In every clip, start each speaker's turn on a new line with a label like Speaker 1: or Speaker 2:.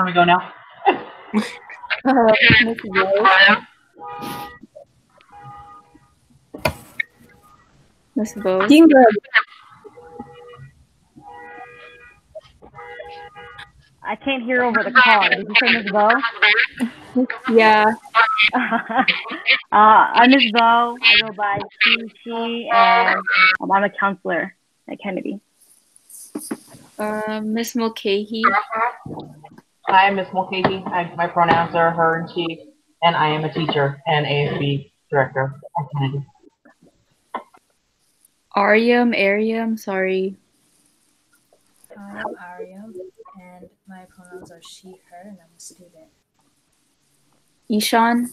Speaker 1: Where we go now?
Speaker 2: Miss Rose. Miss Rose.
Speaker 3: I can't hear over the car. Did you say Miss Bo?
Speaker 2: Yeah.
Speaker 3: I'm Miss Bo. I go by she, and I'm a counselor at Kennedy.
Speaker 2: Miss Mulcahy.
Speaker 1: Hi, I'm Miss Mulcahy. My pronouns are her and she, and I am a teacher and ASB director at Kennedy.
Speaker 2: Ariam, sorry.
Speaker 4: Hi, I'm Ariam, and my pronouns are she, her, and I'm a student.
Speaker 2: Ishan.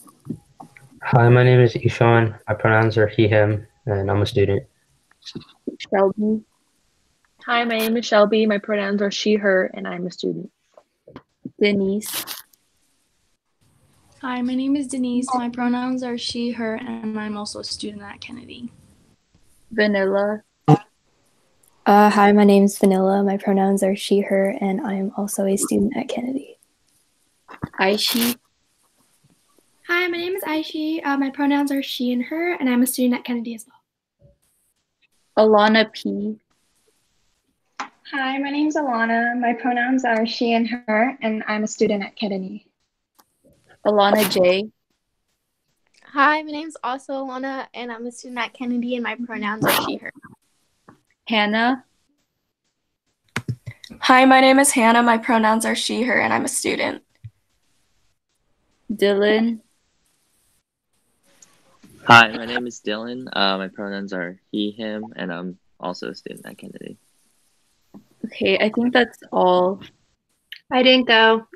Speaker 5: Hi, my name is Ishan. My pronouns are he, him, and I'm a student.
Speaker 2: Shelby.
Speaker 6: Hi, my name is Shelby. My pronouns are she, her, and I'm a student.
Speaker 2: Denise.
Speaker 7: Hi, my name is Denise. My pronouns are she, her, and I'm also a student at Kennedy.
Speaker 2: Vanilla.
Speaker 8: Hi, my name is Vanilla. My pronouns are she, her, and I am also a student at Kennedy.
Speaker 2: Aishi.
Speaker 9: Hi, my name is Aishi. My pronouns are she and her, and I'm a student at Kennedy as well.
Speaker 2: Alana P.
Speaker 10: Hi, my name is Alana. My pronouns are she and her, and I'm a student at Kennedy.
Speaker 2: Alana J.
Speaker 11: Hi, my name is also Alana, and I'm a student at Kennedy, and my pronouns are she, her.
Speaker 2: Hannah.
Speaker 12: Hi, my name is Hannah. My pronouns are she, her, and I'm a student.
Speaker 2: Dylan.
Speaker 13: Hi, my name is Dylan. My pronouns are he, him, and I'm also a student at Kennedy.
Speaker 2: Okay, I think that's all.
Speaker 10: I didn't go.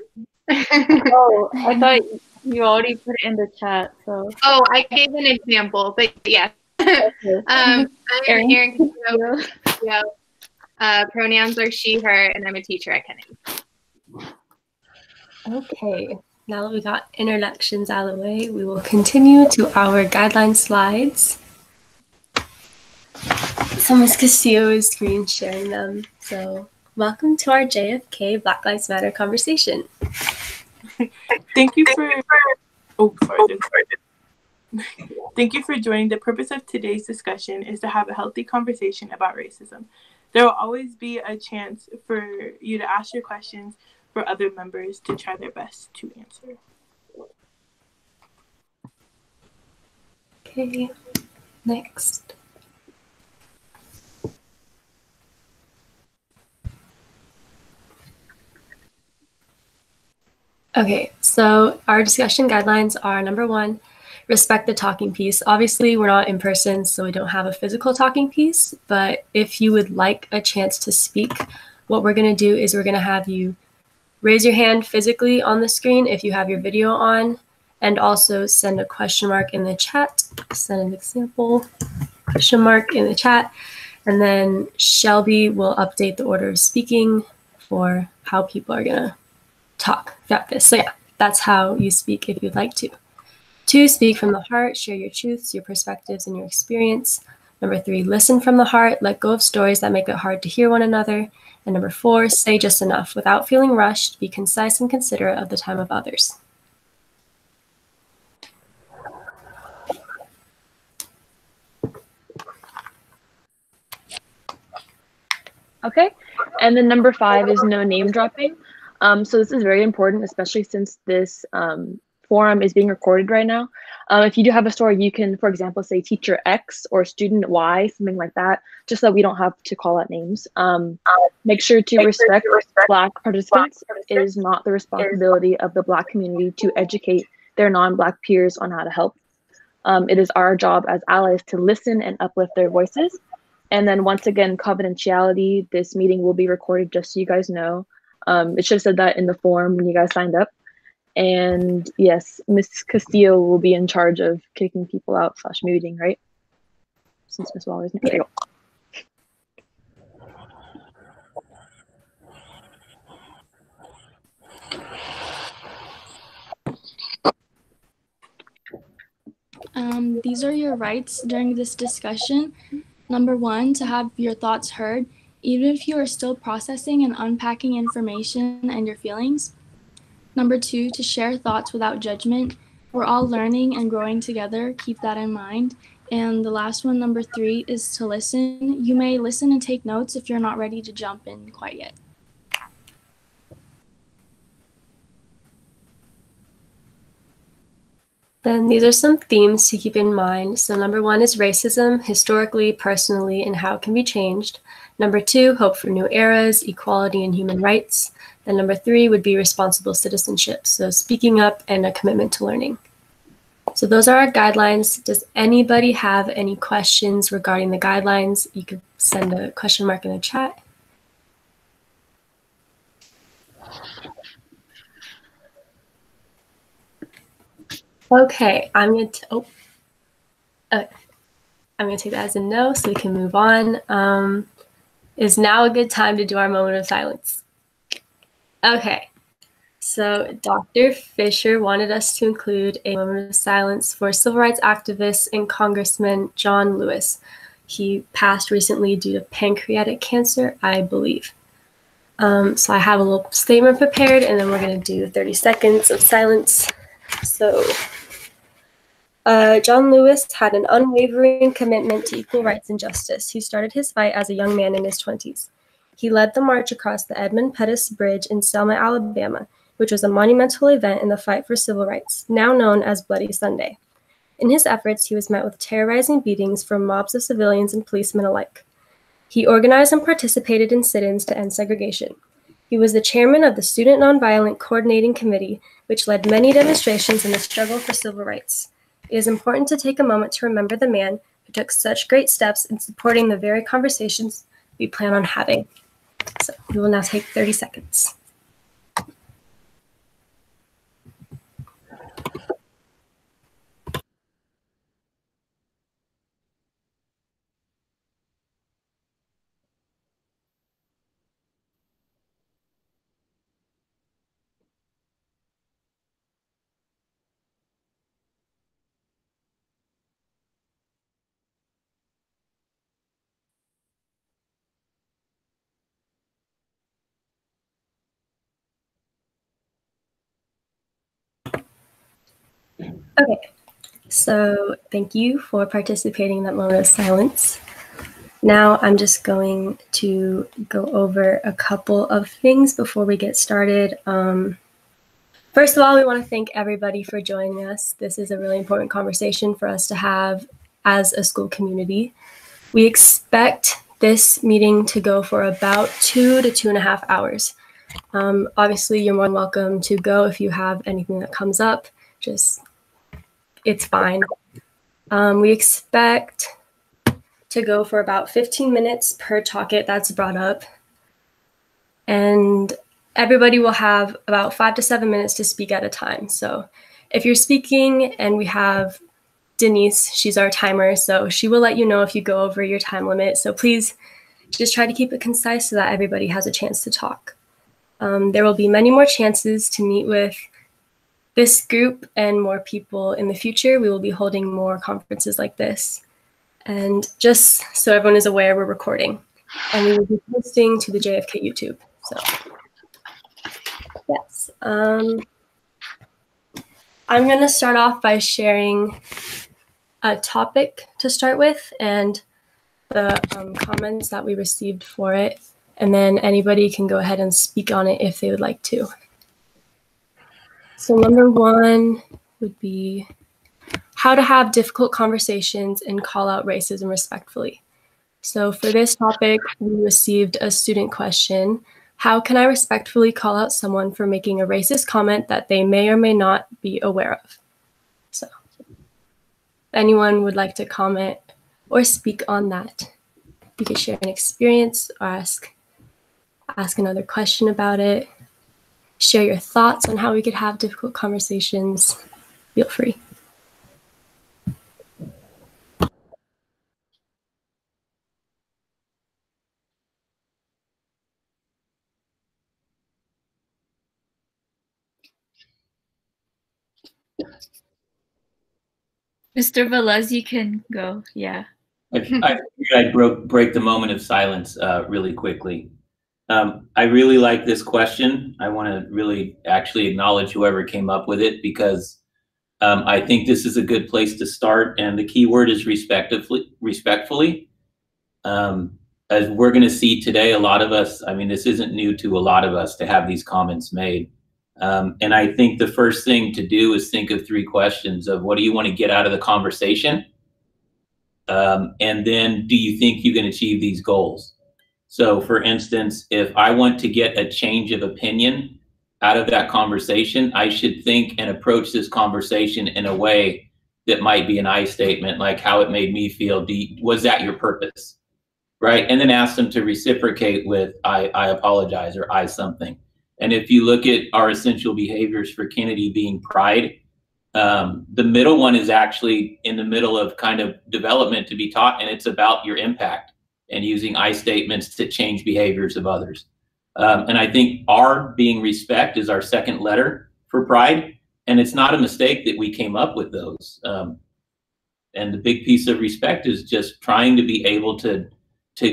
Speaker 2: Oh, I thought you already put it in the chat. So.
Speaker 10: Oh, I gave an example, but yeah.
Speaker 2: Okay.
Speaker 10: I'm Erin Castillo. Pronouns are she, her, and I'm a teacher at Kennedy.
Speaker 4: Okay, now that we got introductions out of the way, we will continue to our guideline slides. So Ms. Castillo is screen sharing them. So welcome to our JFK Black Lives Matter conversation.
Speaker 14: Thank you for Thank you for joining. The purpose of today's discussion is to have a healthy conversation about racism. There will always be a chance for you to ask your questions for other members to try their best to answer.
Speaker 4: Okay, next. Okay, so our discussion guidelines are number 1, respect the talking piece. Obviously, we're not in person, so we don't have a physical talking piece, but if you would like a chance to speak, what we're going to do is we're going to have you raise your hand physically on the screen if you have your video on, and also send a question mark in the chat. Send an example, question mark in the chat, and then Shelby will update the order of speaking for how people are going to talk throughout this. So yeah, that's how you speak if you'd like to. 2, speak from the heart, share your truths, your perspectives, and your experience. Number 3, listen from the heart, let go of stories that make it hard to hear one another. And number 4, say just enough without feeling rushed, be concise and considerate of the time of others.
Speaker 6: Okay, and then number 5 is no name dropping. So this is very important, especially since this forum is being recorded right now. If you do have a story, you can, for example, say teacher X or student Y, something like that, just so we don't have to call out names. Make sure to respect Black participants. It is not the responsibility of the Black community to educate their non-Black peers on how to help. It is our job as allies to listen and uplift their voices. And then once again, confidentiality, this meeting will be recorded just so you guys know. It should have said that in the form when you guys signed up. And yes, Ms. Castillo will be in charge of kicking people out / muting, right? Since Ms. Waller's there you go.
Speaker 7: These are your rights during this discussion. Number 1, to have your thoughts heard, even if you are still processing and unpacking information and your feelings. Number 2, to share thoughts without judgment. We're all learning and growing together. Keep that in mind. And the last one, number 3, is to listen. You may listen and take notes if you're not ready to jump in quite yet.
Speaker 4: Then these are some themes to keep in mind. So number 1 is racism, historically, personally, and how it can be changed. Number 2, hope for new eras, equality and human rights. Then number 3 would be responsible citizenship, so speaking up and a commitment to learning. So those are our guidelines. Does anybody have any questions regarding the guidelines? You could send a question mark in the chat. Okay, I'm gonna take that as a no, so we can move on. Is now a good time to do our moment of silence? Okay, so Dr. Fisher wanted us to include a moment of silence for civil rights activist and Congressman John Lewis. He passed recently due to pancreatic cancer, I believe. So I have a little statement prepared, and then we're going to do 30 seconds of silence. So John Lewis had an unwavering commitment to equal rights and justice. He started his fight as a young man in his 20s. He led the march across the Edmund Pettus Bridge in Selma, Alabama, which was a monumental event in the fight for civil rights, now known as Bloody Sunday. In his efforts, he was met with terrorizing beatings from mobs of civilians and policemen alike. He organized and participated in sit-ins to end segregation. He was the chairman of the Student Nonviolent Coordinating Committee, which led many demonstrations in the struggle for civil rights. It is important to take a moment to remember the man who took such great steps in supporting the very conversations we plan on having. So we will now take 30 seconds. Okay, so thank you for participating in that moment of silence. Now I'm just going to go over a couple of things before we get started. First of all, we want to thank everybody for joining us. This is a really important conversation for us to have as a school community. We expect this meeting to go for about 2 to 2.5 hours. Obviously, you're more than welcome to go if you have anything that comes up. It's fine. We expect to go for about 15 minutes per topic that's brought up. And everybody will have about 5 to 7 minutes to speak at a time. So if you're speaking, and we have Denise, she's our timer, so she will let you know if you go over your time limit. So please just try to keep it concise so that everybody has a chance to talk. There will be many more chances to meet with this group and more people in the future. We will be holding more conferences like this. And just so everyone is aware, we're recording. And we will be posting to the JFK YouTube. So, yes. I'm going to start off by sharing a topic to start with and the comments that we received for it. And then anybody can go ahead and speak on it if they would like to. So number 1 would be how to have difficult conversations and call out racism respectfully. So for this topic, we received a student question. How can I respectfully call out someone for making a racist comment that they may or may not be aware of? So if anyone would like to comment or speak on that, you could share an experience or ask another question about it. Share your thoughts on how we could have difficult conversations. Feel free.
Speaker 2: Mr. Velez, you can go. Yeah.
Speaker 15: I figured I'd break the moment of silence really quickly. I really like this question. I want to really actually acknowledge whoever came up with it, because I think this is a good place to start. And the key word is respectfully. As we're going to see today, a lot of us, I mean, this isn't new to a lot of us to have these comments made. And I think the first thing to do is think of 3 questions of what do you want to get out of the conversation? And then do you think you can achieve these goals? So for instance, if I want to get a change of opinion out of that conversation, I should think and approach this conversation in a way that might be an I statement, like how it made me feel. Was that your purpose? Right? And then ask them to reciprocate with I apologize or I something. And if you look at our essential behaviors for Kennedy being pride, the middle one is actually in the middle of kind of development to be taught, and it's about your impact and using I statements to change behaviors of others. And I think R, being respect, is our second letter for pride. And it's not a mistake that we came up with those. And the big piece of respect is just trying to be able to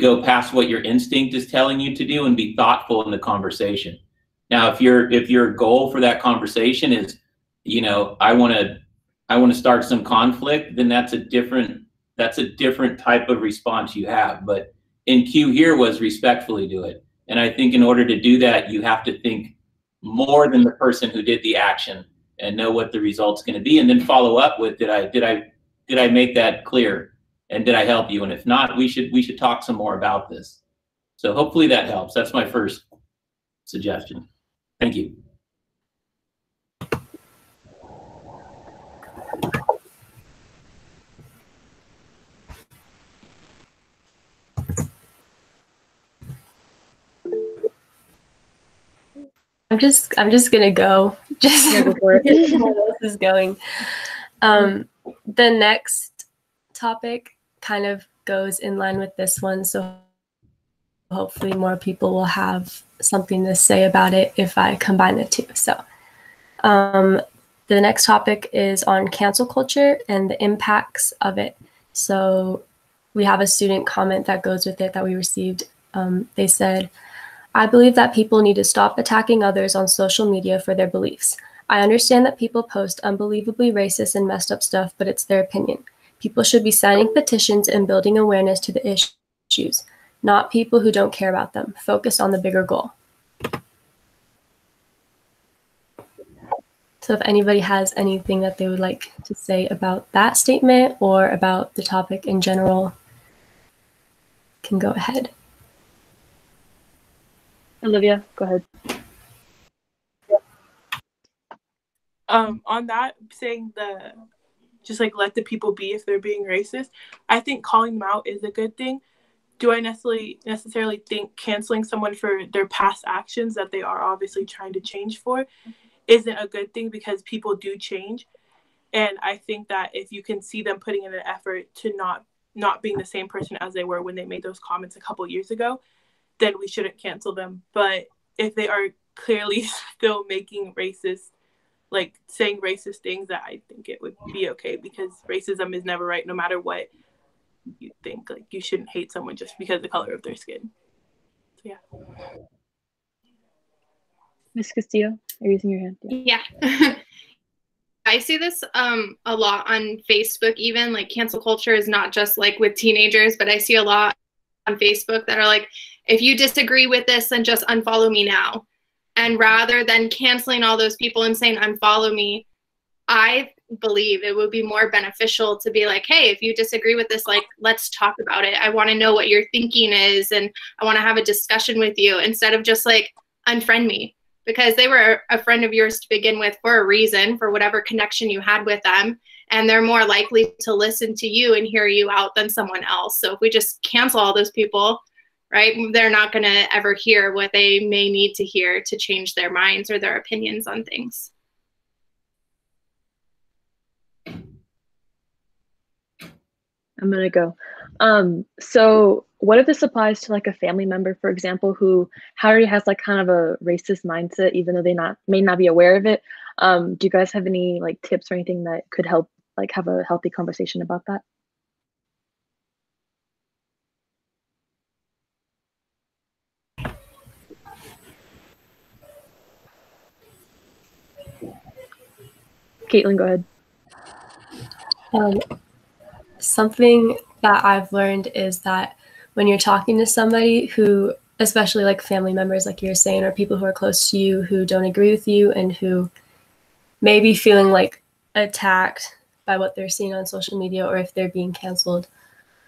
Speaker 15: go past what your instinct is telling you to do and be thoughtful in the conversation. Now, if your goal for that conversation is, you know, I want to start some conflict, then that's a different type of response you have. But in Q here was respectfully do it. And I think in order to do that, you have to think more than the person who did the action and know what the result's going to be, and then follow up with did I make that clear, and did I help you? And if not, we should talk some more about this. So hopefully that helps. That's my first suggestion. Thank you.
Speaker 4: I'm just gonna go. Just
Speaker 6: go for it.
Speaker 4: How this is going. The next topic kind of goes in line with this one, so hopefully more people will have something to say about it if I combine the two. So the next topic is on cancel culture and the impacts of it. So we have a student comment that goes with it that we received. They said, I believe that people need to stop attacking others on social media for their beliefs. I understand that people post unbelievably racist and messed up stuff, but it's their opinion. People should be signing petitions and building awareness to the issues, not people who don't care about them. Focus on the bigger goal. So if anybody has anything that they would like to say about that statement or about the topic in general, can go ahead.
Speaker 6: Olivia, go ahead.
Speaker 14: On that, saying just like let the people be if they're being racist, I think calling them out is a good thing. Do I necessarily think canceling someone for their past actions that they are obviously trying to change for isn't a good thing, because people do change. And I think that if you can see them putting in an effort to not being the same person as they were when they made those comments a couple years ago, then we shouldn't cancel them. But if they are clearly still making racist, like saying racist things, that I think it would be okay, because racism is never right, no matter what you think. Like, you shouldn't hate someone just because of the color of their skin. So yeah.
Speaker 6: Miss Castillo, are you raising your hand?
Speaker 16: Yeah. I see this a lot on Facebook, even like cancel culture is not just like with teenagers, but I see a lot on Facebook that are like, if you disagree with this, then just unfollow me now. And rather than canceling all those people and saying unfollow me, I believe it would be more beneficial to be like, hey, if you disagree with this, like, let's talk about it. I want to know what your thinking is, and I want to have a discussion with you, instead of just like unfriend me, because they were a friend of yours to begin with for a reason, for whatever connection you had with them. And they're more likely to listen to you and hear you out than someone else. So if we just cancel all those people, right, they're not going to ever hear what they may need to hear to change their minds or their opinions on things.
Speaker 6: I'm going to go. So what if this applies to like a family member, for example, who already has like kind of a racist mindset, even though they may not be aware of it? Do you guys have any like tips or anything that could help like have a healthy conversation about that? Caitlin, go ahead.
Speaker 4: Something that I've learned is that when you're talking to somebody who, especially like family members, like you're saying, or people who are close to you who don't agree with you and who may be feeling like attacked by what they're seeing on social media or if they're being canceled,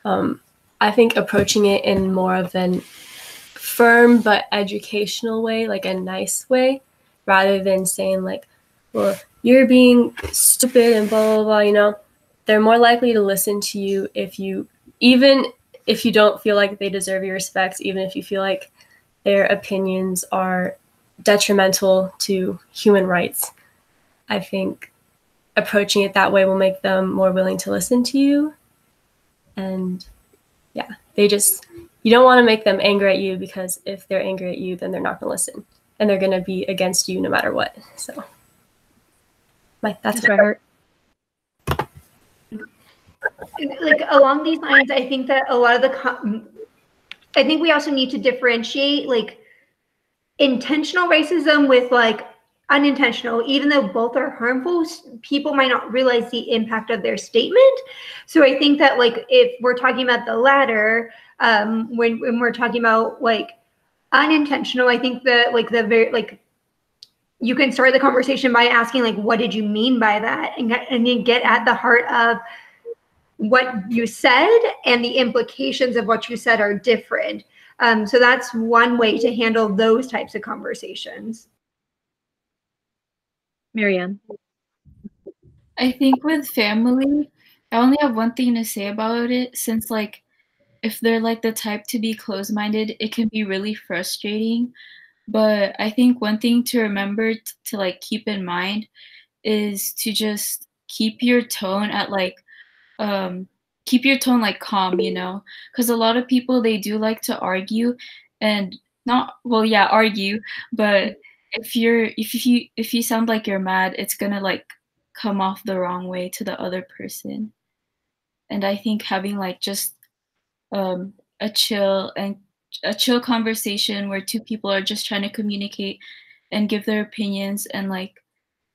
Speaker 4: I think approaching it in more of an firm but educational way, like a nice way, rather than saying like, well, you're being stupid and blah, blah, blah, you know, they're more likely to listen to you even if you don't feel like they deserve your respect, even if you feel like their opinions are detrimental to human rights. I think approaching it that way will make them more willing to listen to you. And yeah, you don't want to make them angry at you, because if they're angry at you, then they're not going to listen and they're going to be against you no matter what. So that's
Speaker 6: my heart.
Speaker 17: Like along these lines, I think that a lot of I think we also need to differentiate like intentional racism with like unintentional. Even though both are harmful, people might not realize the impact of their statement. So I think that like if we're talking about the latter, when we're talking about like unintentional, I think that like you can start the conversation by asking like, what did you mean by that, and you get at the heart of what you said, and the implications of what you said are different. So that's one way to handle those types of conversations.
Speaker 6: Marianne.
Speaker 2: I think with family, I only have one thing to say about it, since like if they're like the type to be closed-minded, it can be really frustrating. But I think one thing to remember to like keep in mind is to just keep your tone at like calm, you know, because a lot of people, they do like to argue, and argue, but if you sound like you're mad, it's gonna like come off the wrong way to the other person. And I think having like just a chill conversation where two people are just trying to communicate and give their opinions and like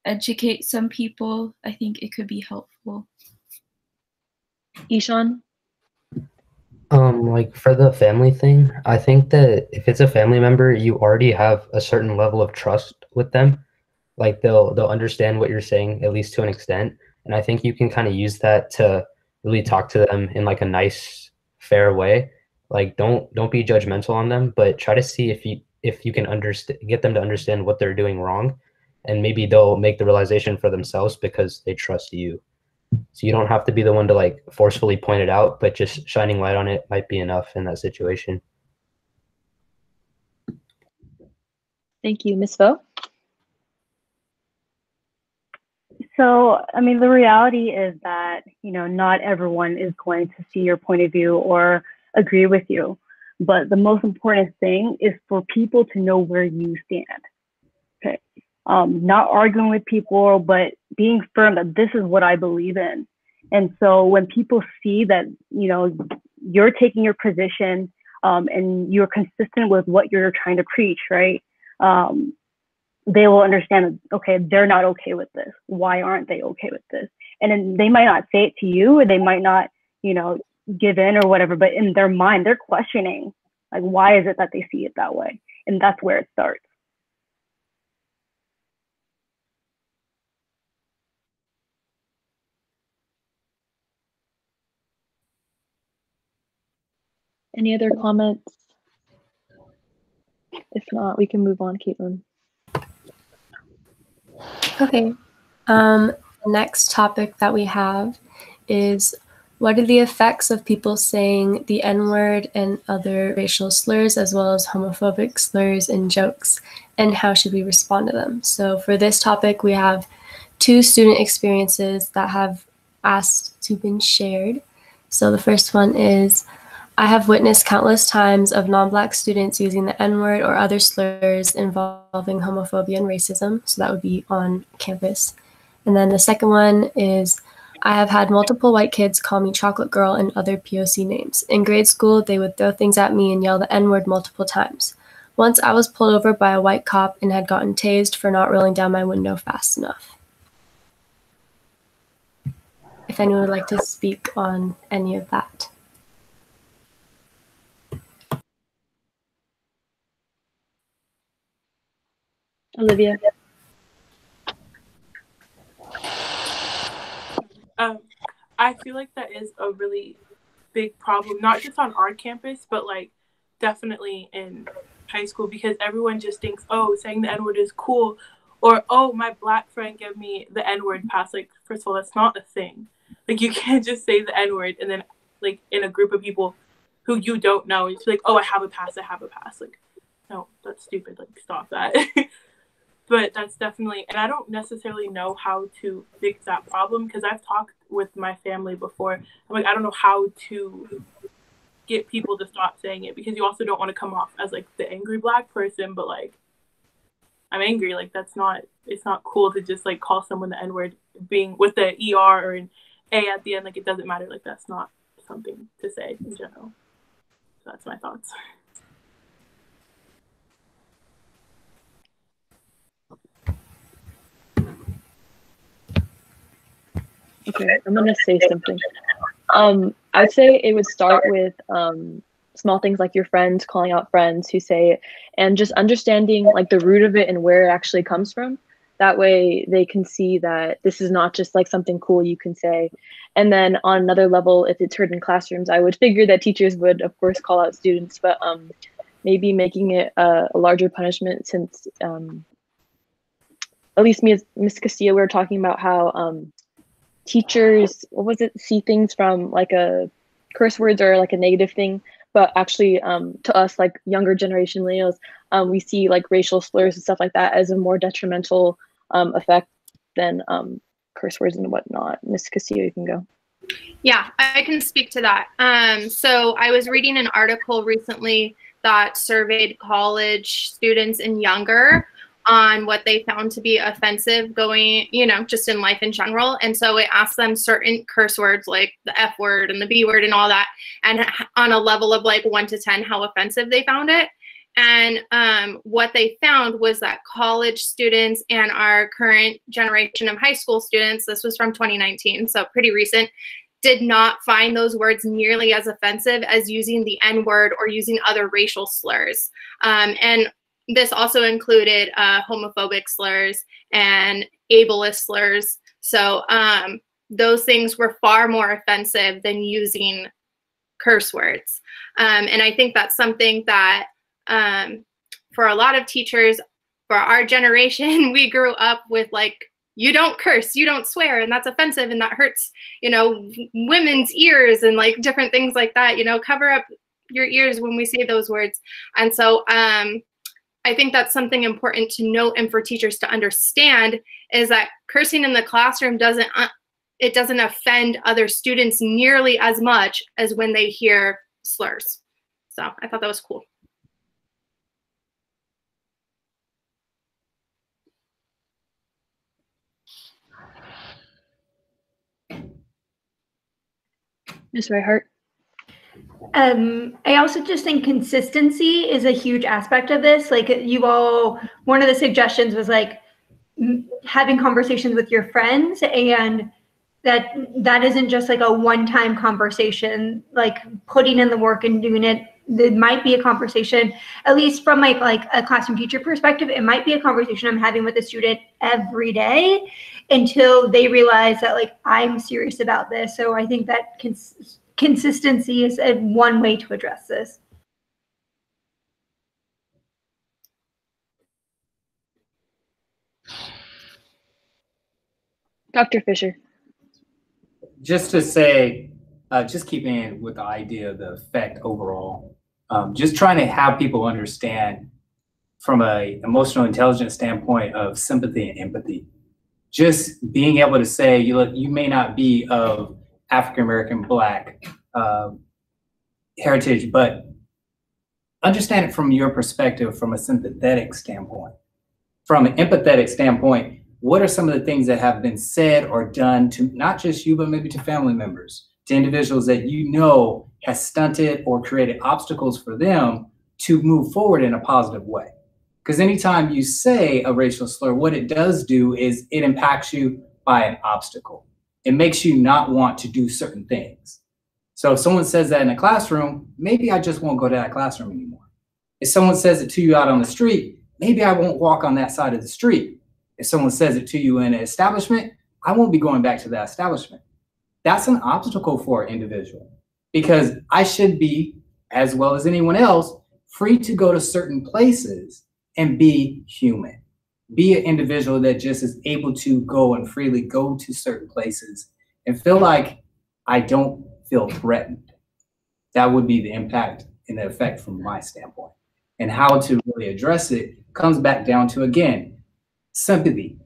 Speaker 2: educate some people, I think it could be helpful.
Speaker 6: Ishan?
Speaker 5: Like for the family thing, I think that if it's a family member, you already have a certain level of trust with them. Like they'll understand what you're saying, at least to an extent. And I think you can kind of use that to really talk to them in like a nice, fair way. Like don't be judgmental on them, but try to see if you can get them to understand what they're doing wrong, and maybe they'll make the realization for themselves because they trust you. So you don't have to be the one to like forcefully point it out, but just shining light on it might be enough in that situation.
Speaker 6: Thank you. Ms. Vo?
Speaker 3: So, I mean, the reality is that, you know, not everyone is going to see your point of view or agree with you. But the most important thing is for people to know where you stand. Okay. Not arguing with people, but being firm that this is what I believe in. And so when people see that, you know, you're taking your position and you're consistent with what you're trying to preach, right? They will understand, okay, they're not okay with this. Why aren't they okay with this? And then they might not say it to you, or they might not, you know, give in or whatever, but in their mind, they're questioning, like, why is it that they see it that way? And that's where it starts.
Speaker 6: Any other comments? If not, we can move on, Caitlin.
Speaker 4: Okay. The next topic that we have is, what are the effects of people saying the N-word and other racial slurs, as well as homophobic slurs and jokes, and how should we respond to them? So for this topic, we have 2 student experiences that have asked to be shared. So the first one is, I have witnessed countless times of non-Black students using the N-word or other slurs involving homophobia and racism. So that would be on campus. And then the second one is, I have had multiple white kids call me chocolate girl and other POC names. In grade school, they would throw things at me and yell the N-word multiple times. Once I was pulled over by a white cop and had gotten tased for not rolling down my window fast enough. if anyone would like to speak on any of that.
Speaker 6: Olivia.
Speaker 14: I feel like that is a really big problem, not just on our campus, but like definitely in high school, because everyone just thinks, oh, saying the N-word is cool, or oh, my black friend gave me the N-word pass. Like, first of all, that's not a thing. Like, you can't just say the N-word and then like in a group of people who you don't know, it's like, oh, I have a pass. Like, no, that's stupid. Like, stop that. But that's definitely, and I don't necessarily know how to fix that problem, because I've talked with my family before. I'm like, I don't know how to get people to stop saying it, because you also don't want to come off as like the angry black person, but like, I'm angry. Like, it's not cool to just like call someone the N-word being with the ER or an A at the end. Like, it doesn't matter. Like, that's not something to say in general. So that's my thoughts.
Speaker 6: Okay, I'm gonna say something. I'd say it would start with small things like your friends calling out friends who say it, and just understanding like the root of it and where it actually comes from. That way they can see that this is not just like something cool you can say. And then on another level, if it's heard in classrooms, I would figure that teachers would of course call out students, but maybe making it a larger punishment, since at least me as Ms. Castillo, we were talking about how teachers, see things from like a curse words or like a negative thing, but actually to us, like younger generation millennials, we see like racial slurs and stuff like that as a more detrimental effect than curse words and whatnot. Ms. Castillo, you can go.
Speaker 16: Yeah, I can speak to that. So I was reading an article recently that surveyed college students and younger on what they found to be offensive going, just in life in general. And so it asked them certain curse words like the F word and the B word and all that, and on a level of like 1 to 10, how offensive they found it. And what they found was that college students and our current generation of high school students, this was from 2019, so pretty recent, did not find those words nearly as offensive as using the N-word or using other racial slurs. And this also included homophobic slurs and ableist slurs. So those things were far more offensive than using curse words. And I think that's something that for a lot of teachers, for our generation, we grew up with like, you don't curse, you don't swear, and that's offensive and that hurts, women's ears and like different things like that, cover up your ears when we say those words. And so I think that's something important to note and for teachers to understand, is that cursing in the classroom doesn't offend other students nearly as much as when they hear slurs. So I thought that was cool.
Speaker 6: Ms. Reihart.
Speaker 17: I also just think consistency is a huge aspect of this. Like one of the suggestions was like having conversations with your friends, and that isn't just like a one-time conversation, like putting in the work and doing it. There might be a conversation, at least from like a classroom teacher perspective, it might be a conversation I'm having with a student every day until they realize that like I'm serious about this. So I think that consistency is one way to address this.
Speaker 6: Dr. Fisher.
Speaker 18: Just to say, just keeping in with the idea of the effect overall, just trying to have people understand from a emotional intelligence standpoint of sympathy and empathy. Just being able to say, you may not be of African-American, Black heritage, but understand it from your perspective, from a sympathetic standpoint. From an empathetic standpoint, what are some of the things that have been said or done to not just you, but maybe to family members, to individuals that has stunted or created obstacles for them to move forward in a positive way? Because anytime you say a racial slur, what it does do is it impacts you by an obstacle. it makes you not want to do certain things. So if someone says that in a classroom, maybe I just won't go to that classroom anymore. If someone says it to you out on the street, maybe I won't walk on that side of the street. If someone says it to you in an establishment, I won't be going back to that establishment. That's an obstacle for an individual because I should be, as well as anyone else, free to go to certain places and be human. Be an individual that just is able to go and freely go to certain places and feel like I don't feel threatened. That would be the impact and the effect from my standpoint. And how to really address it comes back down to, again, sympathy.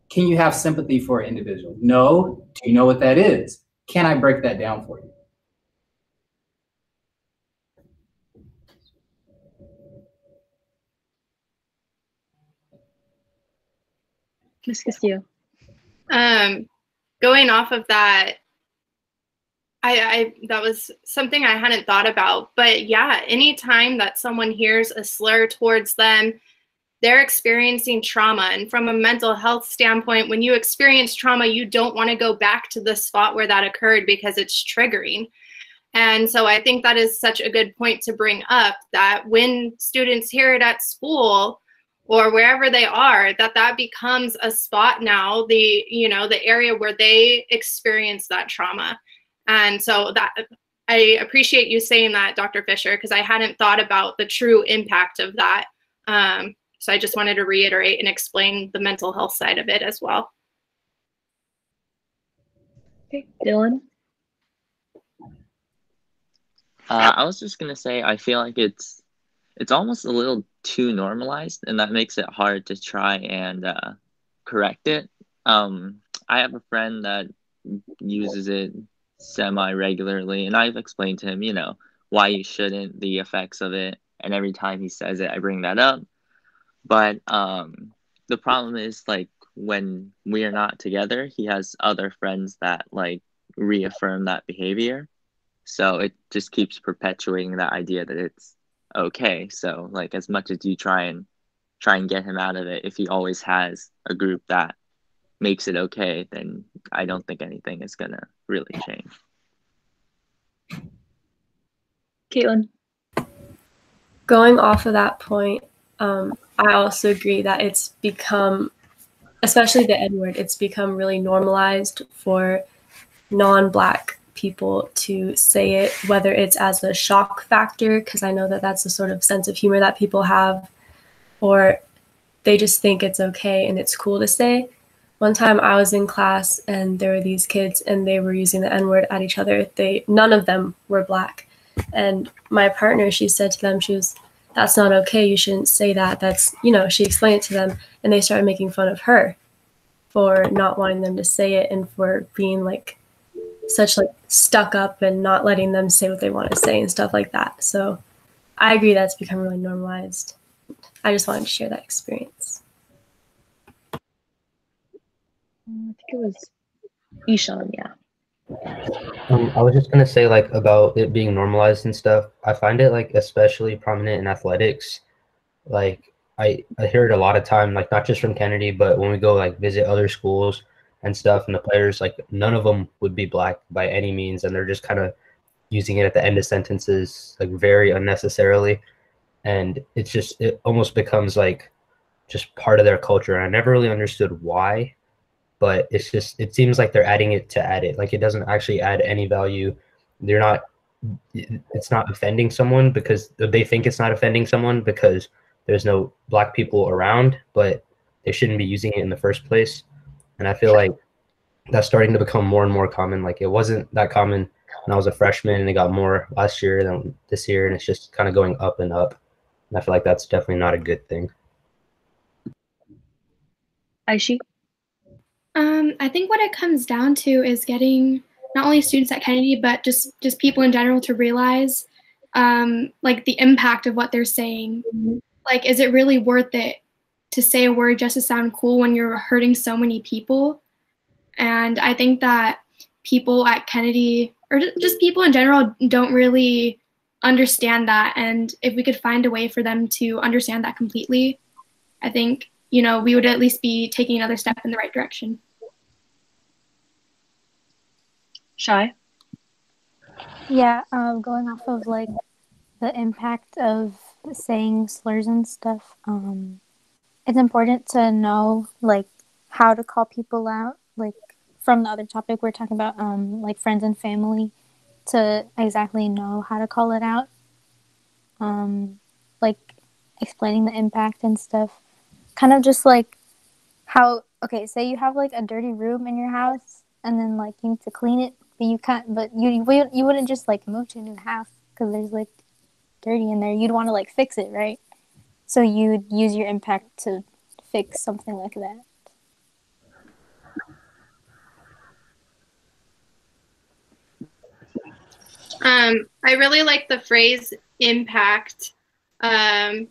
Speaker 18: Can you have sympathy for an individual? No. Do you know what that is? Can I break that down for you?
Speaker 6: Ms. Castillo.
Speaker 16: Going off of that, I that was something I hadn't thought about. But yeah, anytime that someone hears a slur towards them, they're experiencing trauma. And from a mental health standpoint, when you experience trauma, you don't want to go back to the spot where that occurred because it's triggering. And so I think that is such a good point to bring up, that when students hear it at school or wherever they are, that becomes a spot now, the area where they experience that trauma. And so that I appreciate you saying that, Dr. Fisher, because I hadn't thought about the true impact of that. So I just wanted to reiterate and explain the mental health side of it as well.
Speaker 6: Okay, Dylan.
Speaker 13: I was just gonna say, I feel like it's almost a little too normalized, and that makes it hard to try and correct it. I have a friend that uses it semi-regularly, and I've explained to him, why you shouldn't, the effects of it, and every time he says it, I bring that up. But the problem is, like, when we are not together, he has other friends that, like, reaffirm that behavior. So it just keeps perpetuating that idea that it's okay. So, like, as much as you try and get him out of it, if he always has a group that makes it okay, then I don't think anything is gonna really change.
Speaker 6: Caitlin.
Speaker 4: Going off of that point, I also agree that it's become, especially the N-word, it's become really normalized for non-Black people to say it, whether it's as a shock factor, because I know that that's the sort of sense of humor that people have, or they just think it's okay and it's cool to say. One time I was in class and there were these kids and they were using the N-word at each other. None of them were Black. And my partner, she said to them, that's not okay. You shouldn't say that. That's, she explained it to them and they started making fun of her for not wanting them to say it and for being such stuck up and not letting them say what they want to say and stuff like that. So I agree that's become really normalized. I just wanted to share that experience.
Speaker 6: I think it was Ishan, yeah.
Speaker 5: I was just gonna say, about it being normalized and stuff. I find it especially prominent in athletics. I hear it a lot of time, not just from Kennedy, but when we go visit other schools and stuff, and the players, none of them would be Black by any means, and they're just kind of using it at the end of sentences very unnecessarily, and it almost becomes just part of their culture. And I never really understood why. But it seems like they're adding it to add it. It doesn't actually add any value. It's not offending someone because they think it's not offending someone because there's no Black people around, but they shouldn't be using it in the first place. And I feel like that's starting to become more and more common. It wasn't that common when I was a freshman, and it got more last year than this year, and it's just kind of going up and up. And I feel like that's definitely not a good thing.
Speaker 6: Aishi?
Speaker 9: I think what it comes down to is getting not only students at Kennedy, but just people in general to realize the impact of what they're saying. Is it really worth it to say a word just to sound cool when you're hurting so many people? And I think that people at Kennedy, or just people in general, don't really understand that. And if we could find a way for them to understand that completely, I think we would at least be taking another step in the right direction.
Speaker 6: Shy?
Speaker 19: Yeah, going off of like the impact of saying slurs and stuff, it's important to know like how to call people out. Like from the other topic we're talking about, like friends and family, to exactly know how to call it out. Like explaining the impact and stuff. Kind of just like how, okay, say you have like a dirty room in your house and then like you need to clean it, but you can't, but you wouldn't just like move to a new house because there's like dirty in there. You'd want to like fix it, right? So you'd use your impact to fix something like that.
Speaker 16: I really like the phrase impact. Why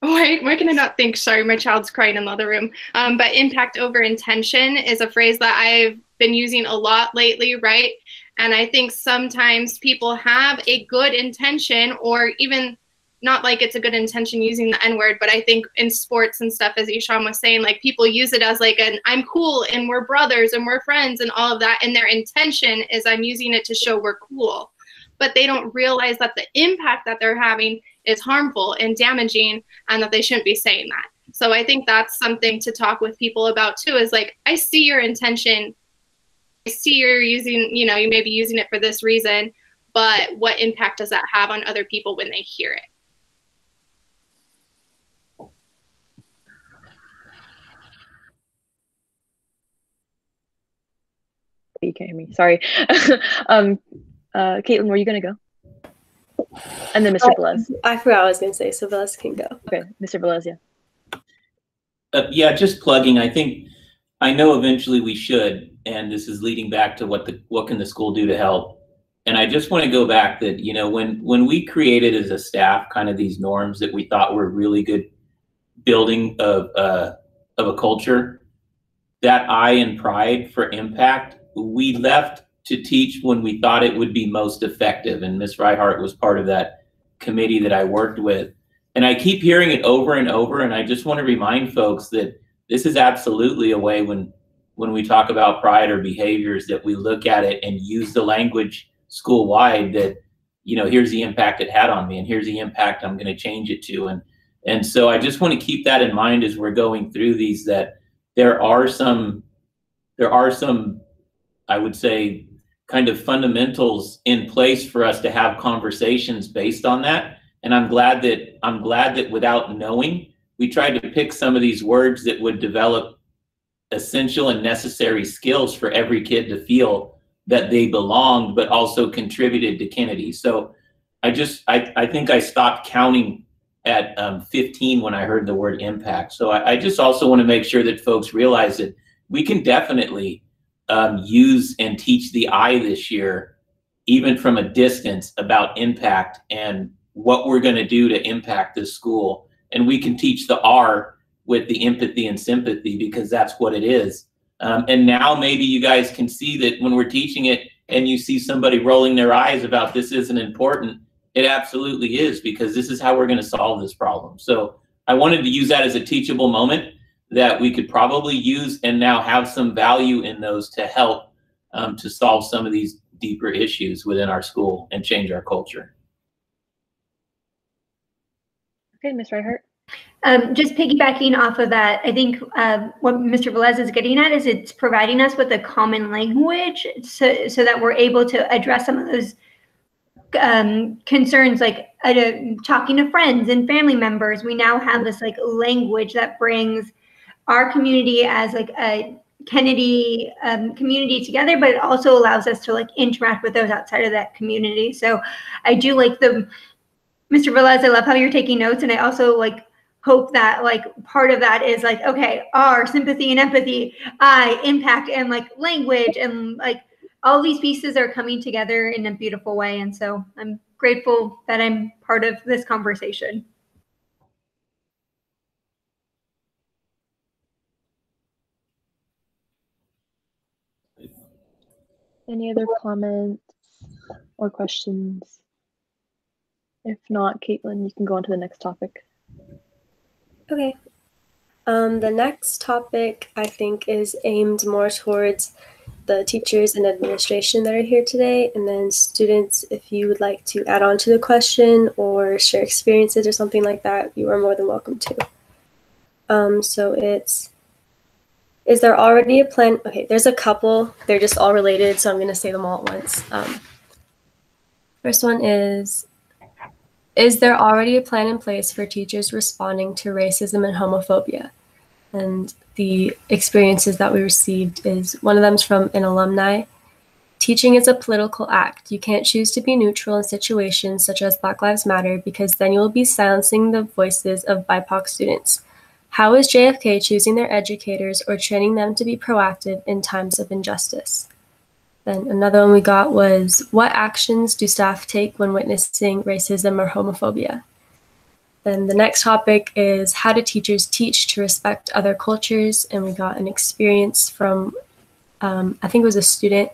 Speaker 16: can I not think? Sorry, my child's crying in the other room. But impact over intention is a phrase that I've been using a lot lately, right? And I think sometimes people have a good intention, or even not like it's a good intention using the N-word, but I think in sports and stuff, as Ishan was saying, like people use it as like an I'm cool and we're brothers and we're friends and all of that. And their intention is I'm using it to show we're cool. But they don't realize that the impact that they're having is harmful and damaging, and that they shouldn't be saying that. So I think that's something to talk with people about too, is like, I see your intention. I see you're using, you know, you may be using it for this reason, but what impact does that have on other people when they hear it?
Speaker 6: You can't hear me. Sorry. Caitlin, were you gonna go? And then Mr. Velez.
Speaker 4: I forgot what I was gonna say, so Velez can go.
Speaker 6: Okay, Mr. Velez, yeah.
Speaker 15: Yeah, just plugging. I know eventually we should, and this is leading back to what can the school do to help. And I just want to go back that, you know, when we created as a staff kind of these norms that we thought were really good building of a culture, that I in pride for impact, we left to teach when we thought it would be most effective. And Ms. Reihart was part of that committee that I worked with. And I keep hearing it over and over. And I just want to remind folks that this is absolutely a way when we talk about pride or behaviors that we look at it and use the language school-wide that, you know, here's the impact it had on me and here's the impact I'm going to change it to. And so I just want to keep that in mind as we're going through these, that there are some, I would say, kind of fundamentals in place for us to have conversations based on that. And I'm glad that without knowing, we tried to pick some of these words that would develop essential and necessary skills for every kid to feel that they belonged, but also contributed to Kennedy. So I think I stopped counting at 15 when I heard the word impact. So I just also want to make sure that folks realize that we can definitely use and teach the I this year, even from a distance, about impact and what we're going to do to impact this school. And we can teach the R with the empathy and sympathy, because that's what it is. And now maybe you guys can see that when we're teaching it and you see somebody rolling their eyes about this isn't important, it absolutely is, because this is how we're going to solve this problem. So I wanted to use that as a teachable moment that we could probably use and now have some value in those to help to solve some of these deeper issues within our school and change our culture.
Speaker 6: Okay, Ms. Reihart.
Speaker 17: Just piggybacking off of that, I think what Mr. Velez is getting at is it's providing us with a common language so that we're able to address some of those concerns, like talking to friends and family members. We now have this like language that brings our community as like a Kennedy community together, but it also allows us to like interact with those outside of that community. So I do like Mr. Velez, I love how you're taking notes, and I also like hope that like part of that is like, okay, our sympathy and empathy, I impact, and like language, and like all these pieces are coming together in a beautiful way. And so I'm grateful that I'm part of this conversation.
Speaker 6: Any other comments or questions? If not, Caitlin, you can go on to the next topic.
Speaker 4: Okay. The next topic I think is aimed more towards the teachers and administration that are here today, and then students, if you would like to add on to the question or share experiences or something like that, you are more than welcome to. So it's, is there already a plan? Okay, there's a couple, they're just all related, so I'm gonna say them all at once. First one is there already a plan in place for teachers responding to racism and homophobia? And the experiences that we received is, one of them's from an alumni. Teaching is a political act. You can't choose to be neutral in situations such as Black Lives Matter, because then you'll be silencing the voices of BIPOC students. How is JFK choosing their educators or training them to be proactive in times of injustice? Then another one we got was, what actions do staff take when witnessing racism or homophobia? Then the next topic is, how do teachers teach to respect other cultures? And we got an experience from, I think it was a student.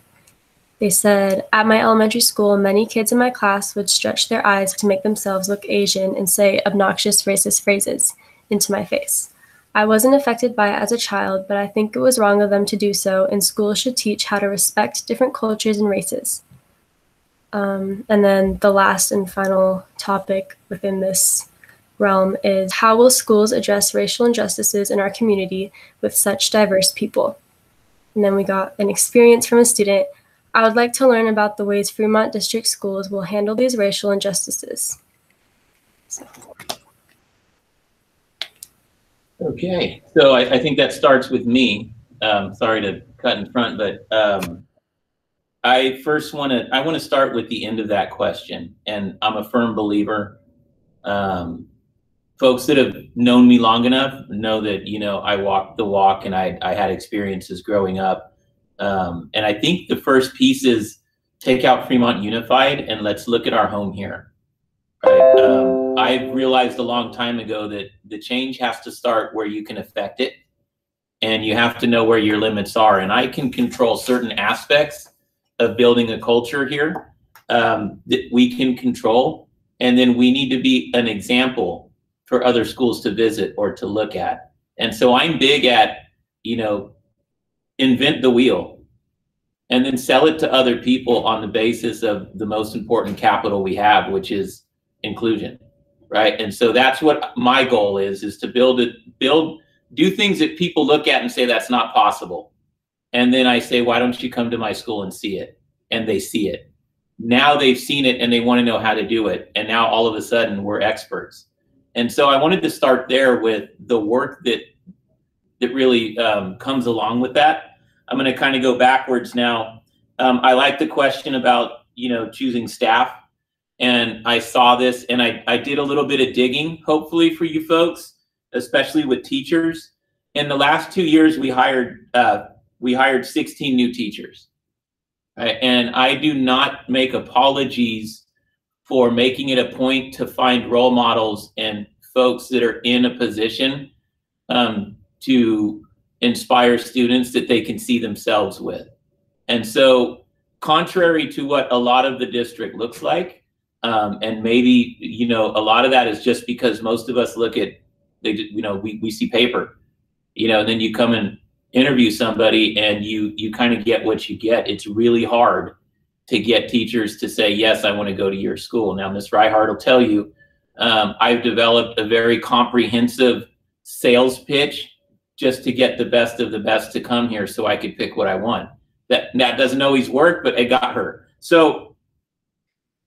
Speaker 4: They said, at my elementary school, many kids in my class would stretch their eyes to make themselves look Asian and say obnoxious racist phrases into my face. I wasn't affected by it as a child, but I think it was wrong of them to do so, and schools should teach how to respect different cultures and races. And then the last and final topic within this realm is, how will schools address racial injustices in our community with such diverse people? And then we got an experience from a student. I would like to learn about the ways Fremont District Schools will handle these racial injustices. So.
Speaker 15: Okay, so I think that starts with me. Sorry to cut in front, but I want to start with the end of that question. And I'm a firm believer. Folks that have known me long enough know that, you know, I walked the walk, and I had experiences growing up. And I think the first piece is take out Fremont Unified and let's look at our home here. Right? I realized a long time ago that the change has to start where you can affect it, and you have to know where your limits are. And I can control certain aspects of building a culture here that we can control, and then we need to be an example for other schools to visit or to look at. And so I'm big at, you know, invent the wheel and then sell it to other people on the basis of the most important capital we have, which is inclusion, right? And so that's what my goal is to do things that people look at and say that's not possible. And then I say, why don't you come to my school and see it? And they see it. Now they've seen it and they want to know how to do it. And now all of a sudden we're experts. And so I wanted to start there with the work that really comes along with that. I'm going to kind of go backwards now. I like the question about, you know, choosing staff. And I saw this, and I did a little bit of digging, hopefully for you folks, especially with teachers. In the last 2 years, we hired 16 new teachers. Right? And I do not make apologies for making it a point to find role models and folks that are in a position to inspire students that they can see themselves with. And so, contrary to what a lot of the district looks like, and maybe, you know, a lot of that is just because most of us look at, we see paper, you know, and then you come and interview somebody and you kind of get what you get. It's really hard to get teachers to say, yes, I want to go to your school. Now, Ms. Reihart will tell you, I've developed a very comprehensive sales pitch just to get the best of the best to come here so I could pick what I want. That doesn't always work, but it got her. So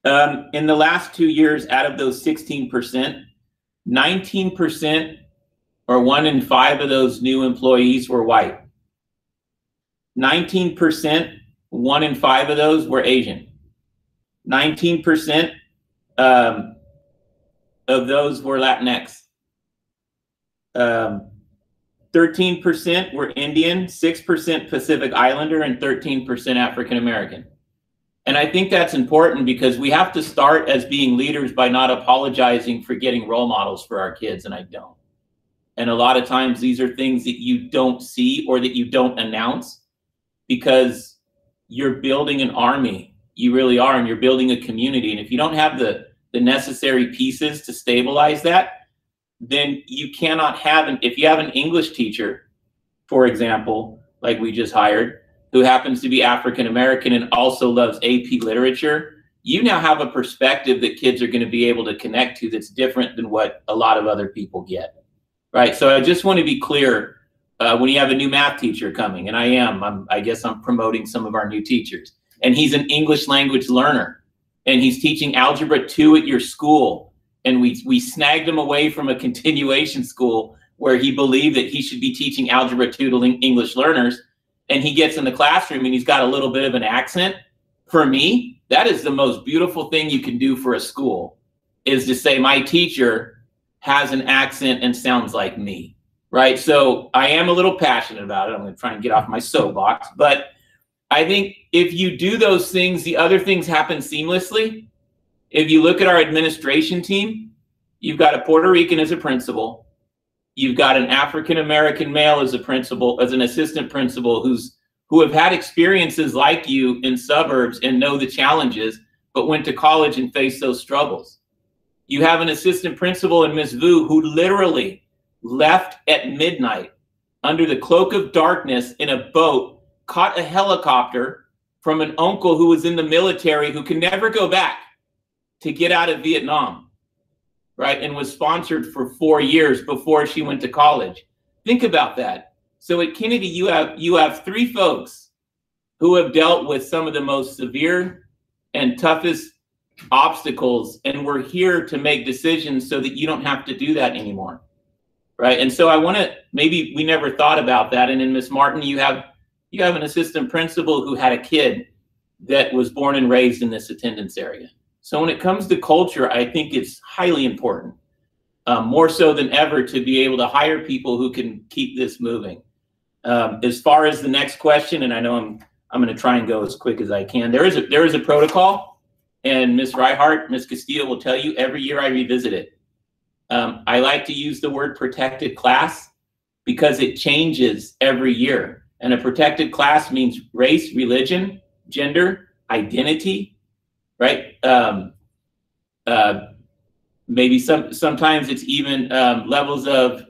Speaker 15: in the last 2 years, out of those 16%, 19% or 1 in 5 of those new employees were white. 19%, 1 in 5 of those were Asian. 19% of those were Latinx. 13% were Indian, 6% Pacific Islander, and 13% African American. And I think that's important because we have to start as being leaders by not apologizing for getting role models for our kids, and I don't. And a lot of times these are things that you don't see or that you don't announce because you're building an army. You really are, and you're building a community. And if you don't have the necessary pieces to stabilize that, then you cannot have if you have an English teacher, for example, like we just hired, who happens to be African American and also loves AP literature, you now have a perspective that kids are going to be able to connect to that's different than what a lot of other people get, right? So I just want to be clear, when you have a new math teacher coming, and I guess I'm promoting some of our new teachers, and he's an English language learner, and he's teaching Algebra 2 at your school, and we snagged him away from a continuation school where he believed that he should be teaching Algebra 2 to English learners, and he gets in the classroom and he's got a little bit of an accent. For me, that is the most beautiful thing you can do for a school, is to say my teacher has an accent and sounds like me, right? So I am a little passionate about it. I'm going to try and get off my soapbox, but I think if you do those things, the other things happen seamlessly. If you look at our administration team, you've got a Puerto Rican as a principal. You've got an African American male as a principal, as an assistant principal, who have had experiences like you in suburbs and know the challenges, but went to college and faced those struggles. You have an assistant principal in Ms. Vu who literally left at midnight under the cloak of darkness in a boat, caught a helicopter from an uncle who was in the military who can never go back to get out of Vietnam, right? And was sponsored for 4 years before she went to college. Think about that. So at Kennedy, you have 3 folks who have dealt with some of the most severe and toughest obstacles, and we're here to make decisions so that you don't have to do that anymore, right? And so I want to, maybe we never thought about that. And in Miss Martin, you have an assistant principal who had a kid that was born and raised in this attendance area. So when it comes to culture, I think it's highly important, more so than ever, to be able to hire people who can keep this moving. As far as the next question, and I know I'm going to try and go as quick as I can. There is a protocol, and Ms. Reihart, Ms. Castillo will tell you every year I revisit it. I like to use the word protected class because it changes every year. And a protected class means race, religion, gender, identity, right? Maybe sometimes it's even levels of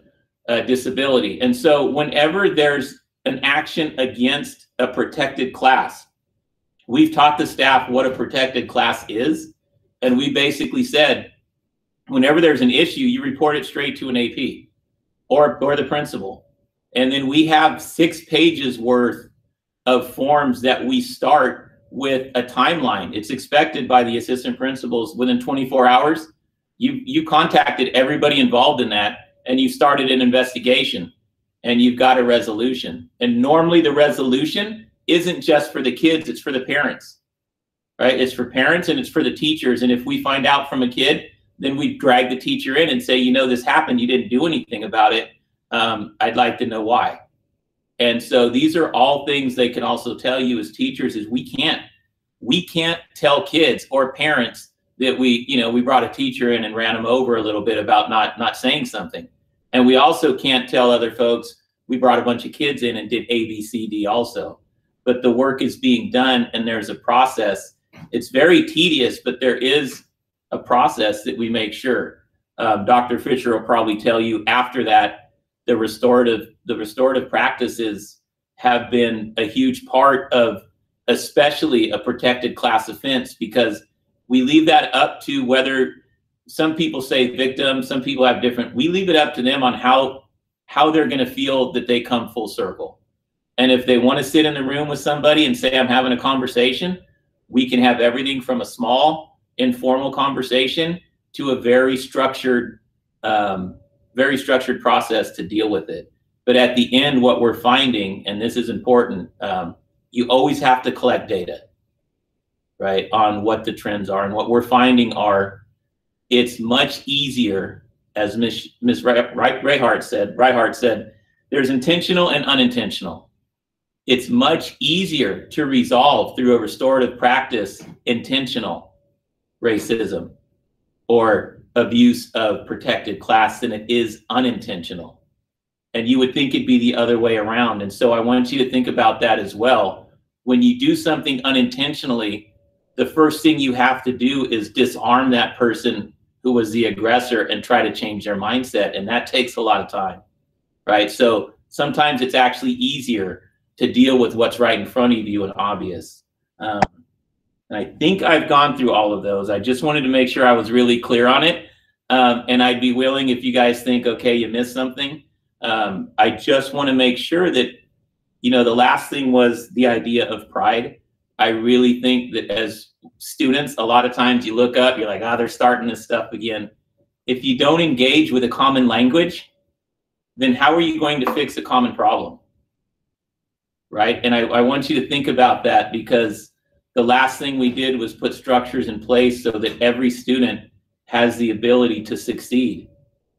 Speaker 15: disability. And so whenever there's an action against a protected class, we've taught the staff what a protected class is. And we basically said, whenever there's an issue, you report it straight to an AP or the principal. And then we have 6 pages worth of forms that we start with a timeline. It's expected by the assistant principals within 24 hours. You contacted everybody involved in that, and you started an investigation, and you've got a resolution. And normally the resolution isn't just for the kids, it's for the parents, right? It's for parents and it's for the teachers. And if we find out from a kid, then we drag the teacher in and say, you know, this happened, you didn't do anything about it. I'd like to know why. And so these are all things they can also tell you as teachers, is we can't tell kids or parents that we brought a teacher in and ran them over a little bit about not saying something. And we also can't tell other folks, we brought a bunch of kids in and did A, B, C, D also. But the work is being done and there's a process. It's very tedious, but there is a process that we make sure. Dr. Fisher will probably tell you after that, the restorative practices have been a huge part of especially a protected class offense, because we leave that up to, whether some people say victim, some people have different, we leave it up to them on how they're going to feel that they come full circle. And if they want to sit in the room with somebody and say, I'm having a conversation, we can have everything from a small informal conversation to a very structured process to deal with it. But at the end, what we're finding, and this is important, you always have to collect data, right, on what the trends are. And what we're finding are, it's much easier, as Ms. Reihart said, there's intentional and unintentional. It's much easier to resolve through a restorative practice intentional racism or abuse of protected class than it is unintentional. And you would think it'd be the other way around. And so I want you to think about that as well. When you do something unintentionally, the first thing you have to do is disarm that person who was the aggressor and try to change their mindset. And that takes a lot of time, right? So sometimes it's actually easier to deal with what's right in front of you and obvious. And I think I've gone through all of those. I just wanted to make sure I was really clear on it. And I'd be willing, if you guys think, okay, you missed something. I just want to make sure that, you know, the last thing was the idea of pride. I really think that as students, a lot of times you look up, you're like, they're starting this stuff again. If you don't engage with a common language, then how are you going to fix a common problem? Right? And I want you to think about that, because the last thing we did was put structures in place so that every student has the ability to succeed,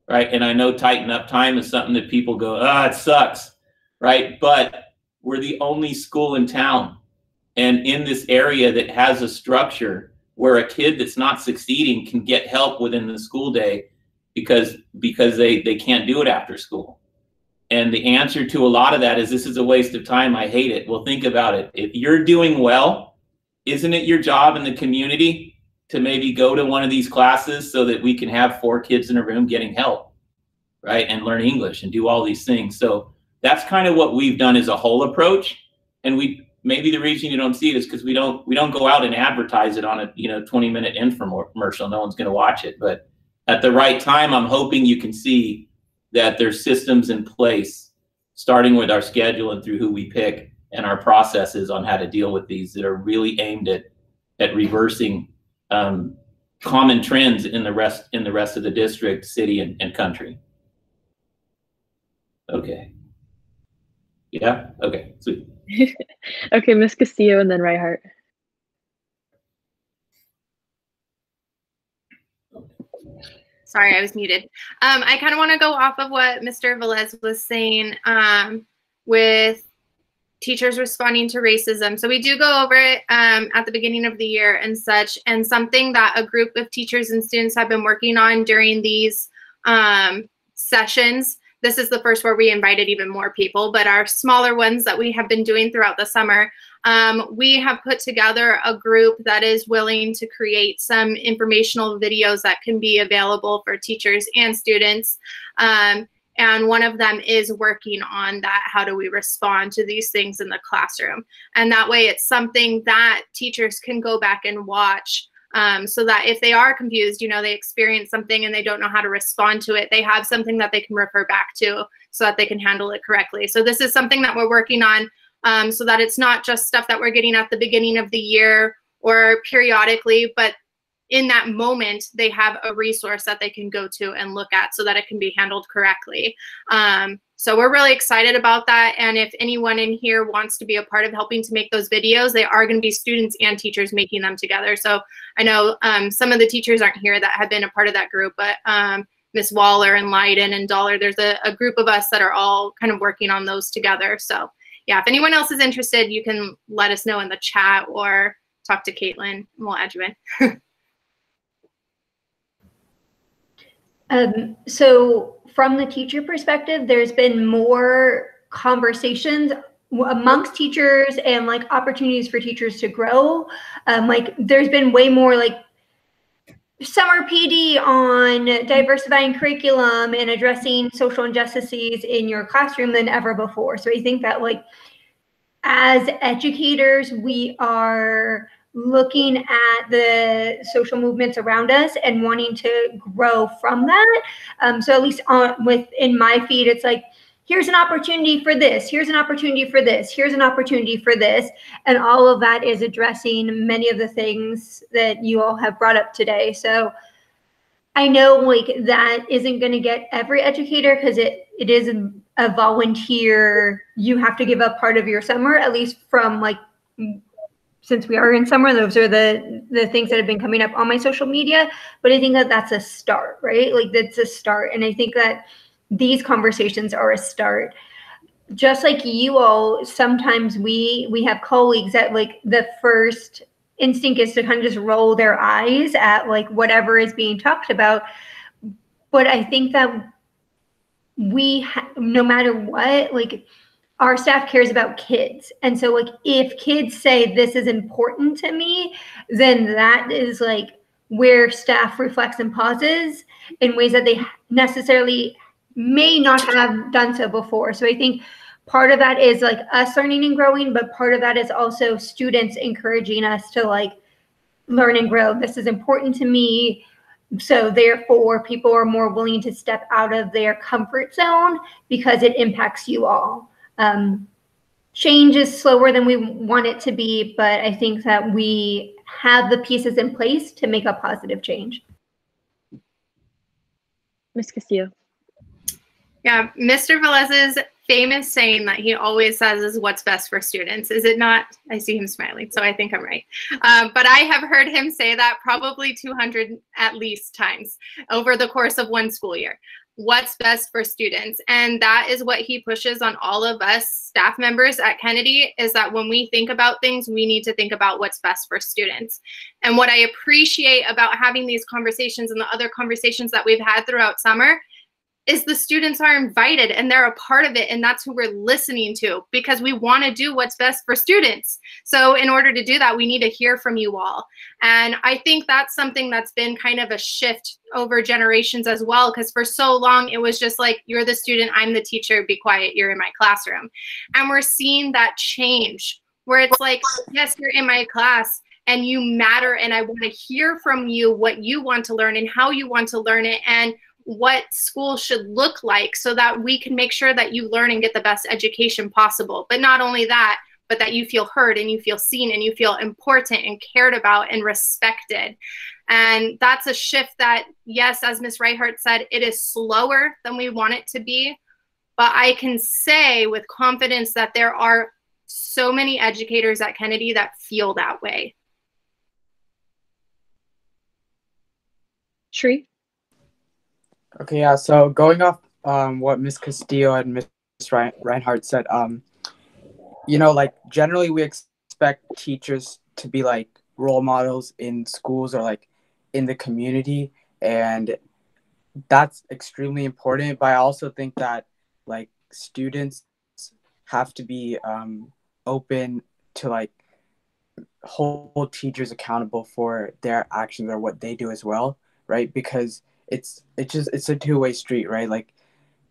Speaker 15: right? And I know tighten up time is something that people go, it sucks, right? But we're the only school in town and in this area that has a structure where a kid that's not succeeding can get help within the school day because they can't do it after school. And the answer to a lot of that is, this is a waste of time, I hate it. Well, think about it. If you're doing well, isn't it your job in the community to maybe go to one of these classes so that we can have 4 kids in a room getting help, right? And learn English and do all these things. So that's kind of what we've done as a whole approach. And maybe the reason you don't see it is because we don't go out and advertise it on a 20-minute infomercial. No one's going to watch it. But at the right time, I'm hoping you can see that there's systems in place, starting with our schedule and through who we pick and our processes on how to deal with these, that are really aimed at reversing common trends in the rest of the district, city, and country. Okay. Yeah. Okay. Sweet.
Speaker 6: Okay, Ms. Castillo and then Reinhardt.
Speaker 16: Sorry, I was muted. I kind of want to go off of what Mr. Velez was saying with teachers responding to racism. So we do go over it at the beginning of the year and such, and something that a group of teachers and students have been working on during these sessions. This is the first where we invited even more people, but our smaller ones that we have been doing throughout the summer, we have put together a group that is willing to create some informational videos that can be available for teachers and students. And one of them is working on that. How do we respond to these things in the classroom? And that way it's something that teachers can go back and watch, so that if they are confused, they experience something and they don't know how to respond to it, they have something that they can refer back to so that they can handle it correctly. So this is something that we're working on, so that it's not just stuff that we're getting at the beginning of the year or periodically, but in that moment, they have a resource that they can go to and look at so that it can be handled correctly. So we're really excited about that. And if anyone in here wants to be a part of helping to make those videos, they are going to be students and teachers making them together. So I know some of the teachers aren't here that have been a part of that group, but Miss Waller and Leiden and Dollar, there's a group of us that are all kind of working on those together. So yeah, if anyone else is interested, you can let us know in the chat or talk to Caitlin and we'll add you in.
Speaker 17: So from the teacher perspective, there's been more conversations amongst teachers and like opportunities for teachers to grow. Like there's been way more like summer PD on diversifying curriculum and addressing social injustices in your classroom than ever before. So I think that like as educators, we are looking at the social movements around us and wanting to grow from that. So at least in my feed, it's like, here's an opportunity for this, here's an opportunity for this, here's an opportunity for this. And all of that is addressing many of the things that you all have brought up today. So I know like that isn't going to get every educator because it is a volunteer. You have to give up part of your summer, at least from like, since we are in summer, those are the things that have been coming up on my social media. But I think that that's a start, right? Like that's a start. And I think that these conversations are a start. Just like you all, sometimes we have colleagues that like the first instinct is to kind of just roll their eyes at like whatever is being talked about. But I think that no matter what, like our staff cares about kids. And so like if kids say this is important to me, then that is like where staff reflects and pauses in ways that they necessarily may not have done so before. So I think part of that is like us learning and growing, but part of that is also students encouraging us to like learn and grow. This is important to me. So therefore, people are more willing to step out of their comfort zone because it impacts you all. Change is slower than we want it to be, but I think that we have the pieces in place to make a positive change.
Speaker 6: Ms. Castillo.
Speaker 16: Yeah, Mr. Velez's famous saying that he always says is what's best for students. Is it not? I see him smiling, so I think I'm right. But I have heard him say that probably 200 at least times over the course of one school year. What's best for students. And that is what he pushes on all of us staff members at Kennedy, is that when we think about things, we need to think about what's best for students. And what I appreciate about having these conversations and the other conversations that we've had throughout summer is the students are invited and they're a part of it, and that's who we're listening to, because we want to do what's best for students. So in order to do that, we need to hear from you all. And I think that's something that's been kind of a shift over generations as well, because for so long it was just like, you're the student, I'm the teacher, be quiet, you're in my classroom. And we're seeing that change where it's like, yes, you're in my class and you matter, and I want to hear from you what you want to learn and how you want to learn it, and what school should look like, so that we can make sure that you learn and get the best education possible. But not only that, but that you feel heard and you feel seen and you feel important and cared about and respected. And that's a shift that, yes, as Ms. Reihart said, it is slower than we want it to be. But I can say with confidence that there are so many educators at Kennedy that feel that way.
Speaker 6: Shri?
Speaker 20: Okay, yeah, so going off what Ms. Castillo and Ms. Reinhardt said, you know, like generally we expect teachers to be like role models in schools or like in the community, and that's extremely important. But I also think that like students have to be open to like hold teachers accountable for their actions or what they do as well, right? Because it's a two-way street, right? Like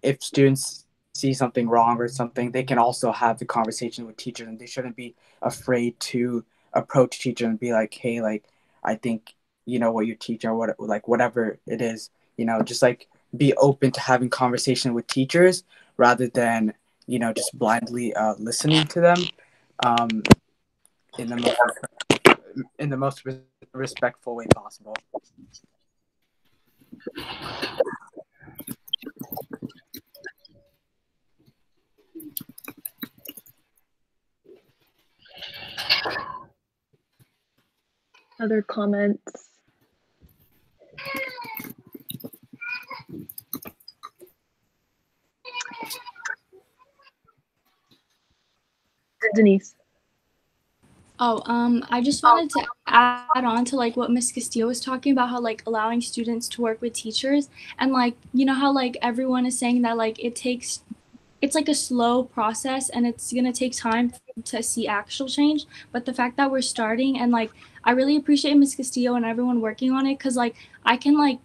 Speaker 20: if students see something wrong or something, they can also have the conversation with teachers, and they shouldn't be afraid to approach teacher and be like, hey, like I think you know what you're teaching, or what, like whatever it is, you know, just like be open to having conversation with teachers rather than, you know, just blindly listening to them in the most respectful way possible.
Speaker 6: Other comments? Denise.
Speaker 7: Oh, I just wanted to add on to like what Miss Castillo was talking about, how like allowing students to work with teachers, and like, you know how like everyone is saying that like it's like a slow process and it's gonna take time to see actual change. But the fact that we're starting, and like I really appreciate Miss Castillo and everyone working on it, because like I can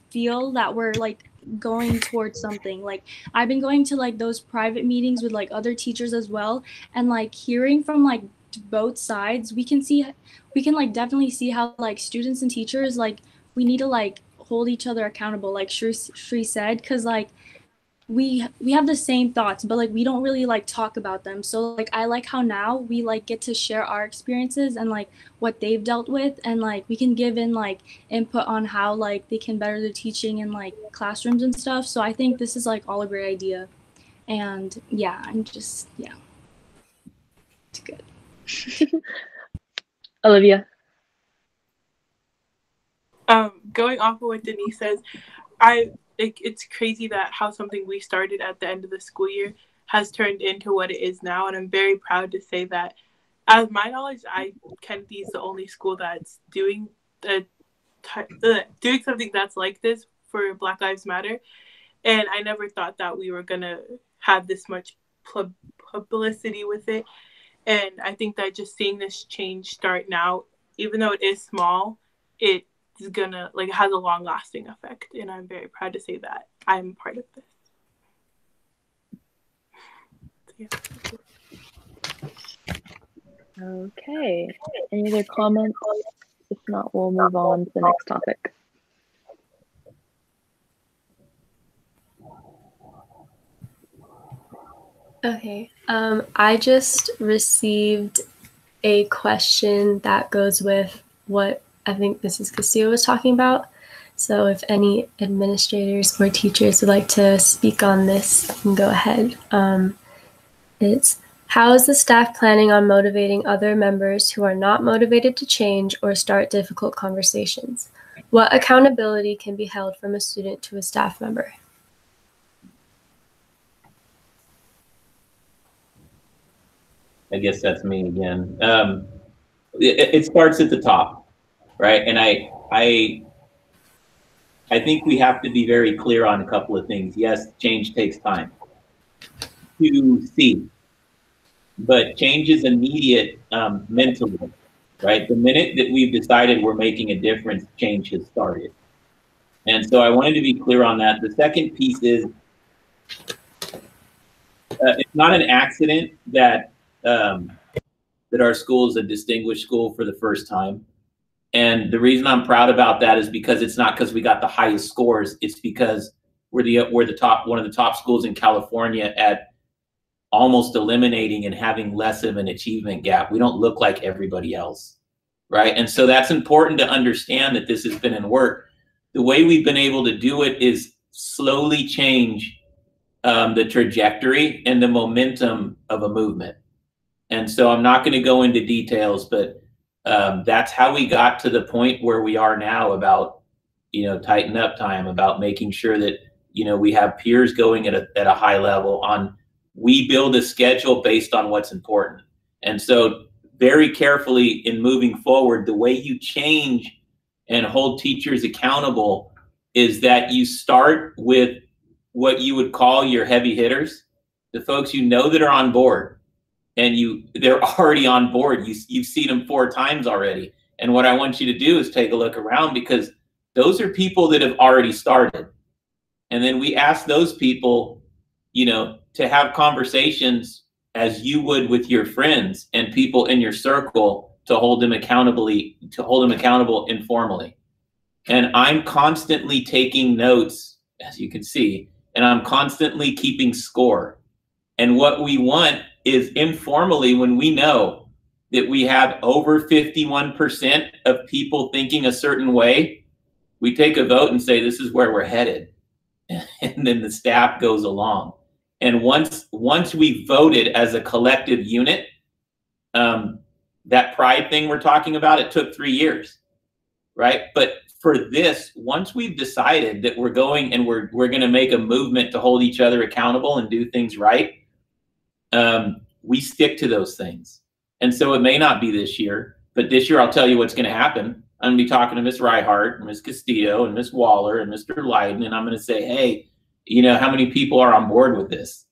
Speaker 7: feel that we're like going towards something. Like I've been going to like those private meetings with like other teachers as well, and like hearing from like both sides, we can like definitely see how like students and teachers, like we need to like hold each other accountable, like Shri said, because like we have the same thoughts, but like we don't really like talk about them. So like I like how now we like get to share our experiences and like what they've dealt with, and like we can give in like input on how like they can better the teaching in like classrooms and stuff. So I think this is like all a great idea. And yeah, it's good.
Speaker 6: Olivia.
Speaker 14: Going off of what Denise says, it's crazy that how something we started at the end of the school year has turned into what it is now, and I'm very proud to say that, as my knowledge, Kennedy is the only school that's doing something that's like this for Black Lives Matter, and I never thought that we were gonna have this much publicity with it. And I think that just seeing this change start now, even though it is small, it's gonna, like, it has a long lasting effect. And I'm very proud to say that I'm part of this.
Speaker 6: Okay. Any other comments? If not, we'll move on to the next topic.
Speaker 4: Okay. I just received a question that goes with what I think Mrs. Castillo was talking about. So if any administrators or teachers would like to speak on this, you can go ahead. It's, how is the staff planning on motivating other members who are not motivated to change or start difficult conversations? What accountability can be held from a student to a staff member?
Speaker 15: I guess that's me again. It starts at the top, right? And I think we have to be very clear on a couple of things. Yes, change takes time to see, but change is immediate mentally, right? The minute that we've decided we're making a difference, change has started. And so I wanted to be clear on that. The second piece is it's not an accident that that our school is a distinguished school for the first time. And the reason I'm proud about that is because it's not because we got the highest scores. It's because we're the top, one of the top schools in California at almost eliminating and having less of an achievement gap. We don't look like everybody else, right? And so that's important to understand that this has been in work. The way we've been able to do it is slowly change the trajectory and the momentum of a movement. And so I'm not going to go into details, but that's how we got to the point where we are now about, tighten up time, about making sure that, we have peers going at a high level on, we build a schedule based on what's important. And so very carefully in moving forward, the way you change and hold teachers accountable is that you start with what you would call your heavy hitters, the folks that are on board. And they're already on board. You've seen them 4 times already. And what I want you to do is take a look around, because those are people that have already started. And then we ask those people, to have conversations as you would with your friends and people in your circle to hold them accountable informally. And I'm constantly taking notes, as you can see, and I'm constantly keeping score. And what we want is informally, when we know that we have over 51% of people thinking a certain way, we take a vote and say, this is where we're headed. And then the staff goes along. And once we voted as a collective unit, that pride thing we're talking about, it took 3 years, right? But for this, once we've decided that we're going and we're going to make a movement to hold each other accountable and do things right, we stick to those things. And so it may not be this year, but this year I'll tell you what's going to happen. I'm going to be talking to Ms. Reihart and Ms. Castillo and Ms. Waller and Mr. Leiden, and I'm going to say, hey, how many people are on board with this?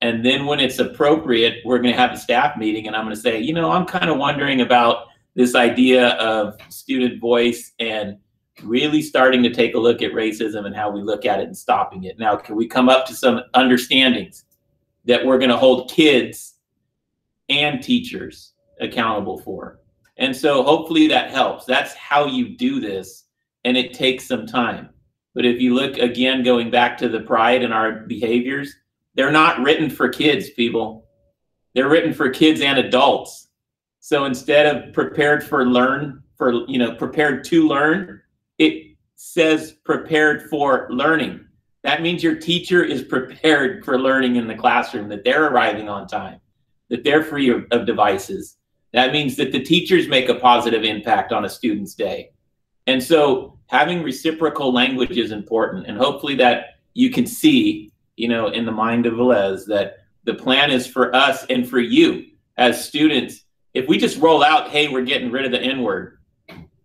Speaker 15: And then when it's appropriate, we're going to have a staff meeting, and I'm going to say, I'm kind of wondering about this idea of student voice and really starting to take a look at racism and how we look at it and stopping it. Now, can we come up to some understandings that we're going to hold kids and teachers accountable for? And so hopefully that helps. That's how you do this, and it takes some time. But if you look again, going back to the pride in our behaviors, they're not written for kids, people. They're written for kids and adults. So instead of prepared to learn, it says prepared for learning. That means your teacher is prepared for learning in the classroom, that they're arriving on time, that they're free of devices. That means that the teachers make a positive impact on a student's day. And so having reciprocal language is important. And hopefully that you can see, in the mind of Velez, that the plan is for us and for you as students. If we just roll out, hey, we're getting rid of the N-word,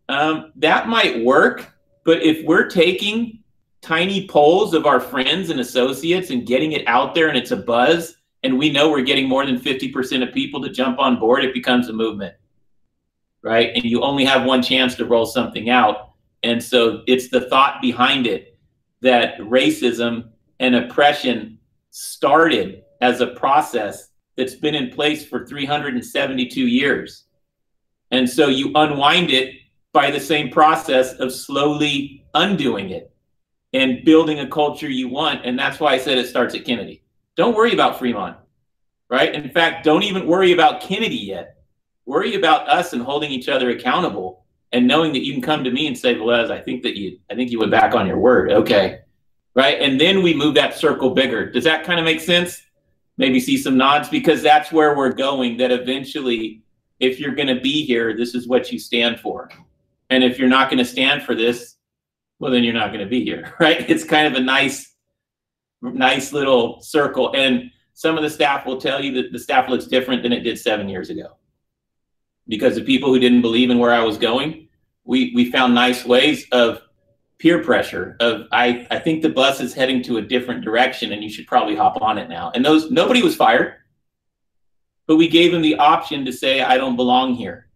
Speaker 15: that might work. But if we're taking tiny polls of our friends and associates and getting it out there and it's a buzz, and we know we're getting more than 50% of people to jump on board, it becomes a movement, right? And you only have one chance to roll something out. And so it's the thought behind it that racism and oppression started as a process that's been in place for 372 years. And so you unwind it by the same process of slowly undoing it and building a culture you want. And that's why I said it starts at Kennedy. Don't worry about Fremont, right? In fact, don't even worry about Kennedy yet. Worry about us and holding each other accountable and knowing that you can come to me and say, Velez, I think you went back on your word. Okay. Right. And then we move that circle bigger. Does that kind of make sense? Maybe see some nods, because that's where we're going, that eventually, if you're going to be here, this is what you stand for. And if you're not going to stand for this, well, then you're not going to be here. Right. It's kind of a nice little circle. And some of the staff will tell you that the staff looks different than it did 7 years ago. Because the people who didn't believe in where I was going, we found nice ways of peer pressure of, I think the bus is heading to a different direction and you should probably hop on it now. And nobody was fired, but we gave them the option to say, I don't belong here,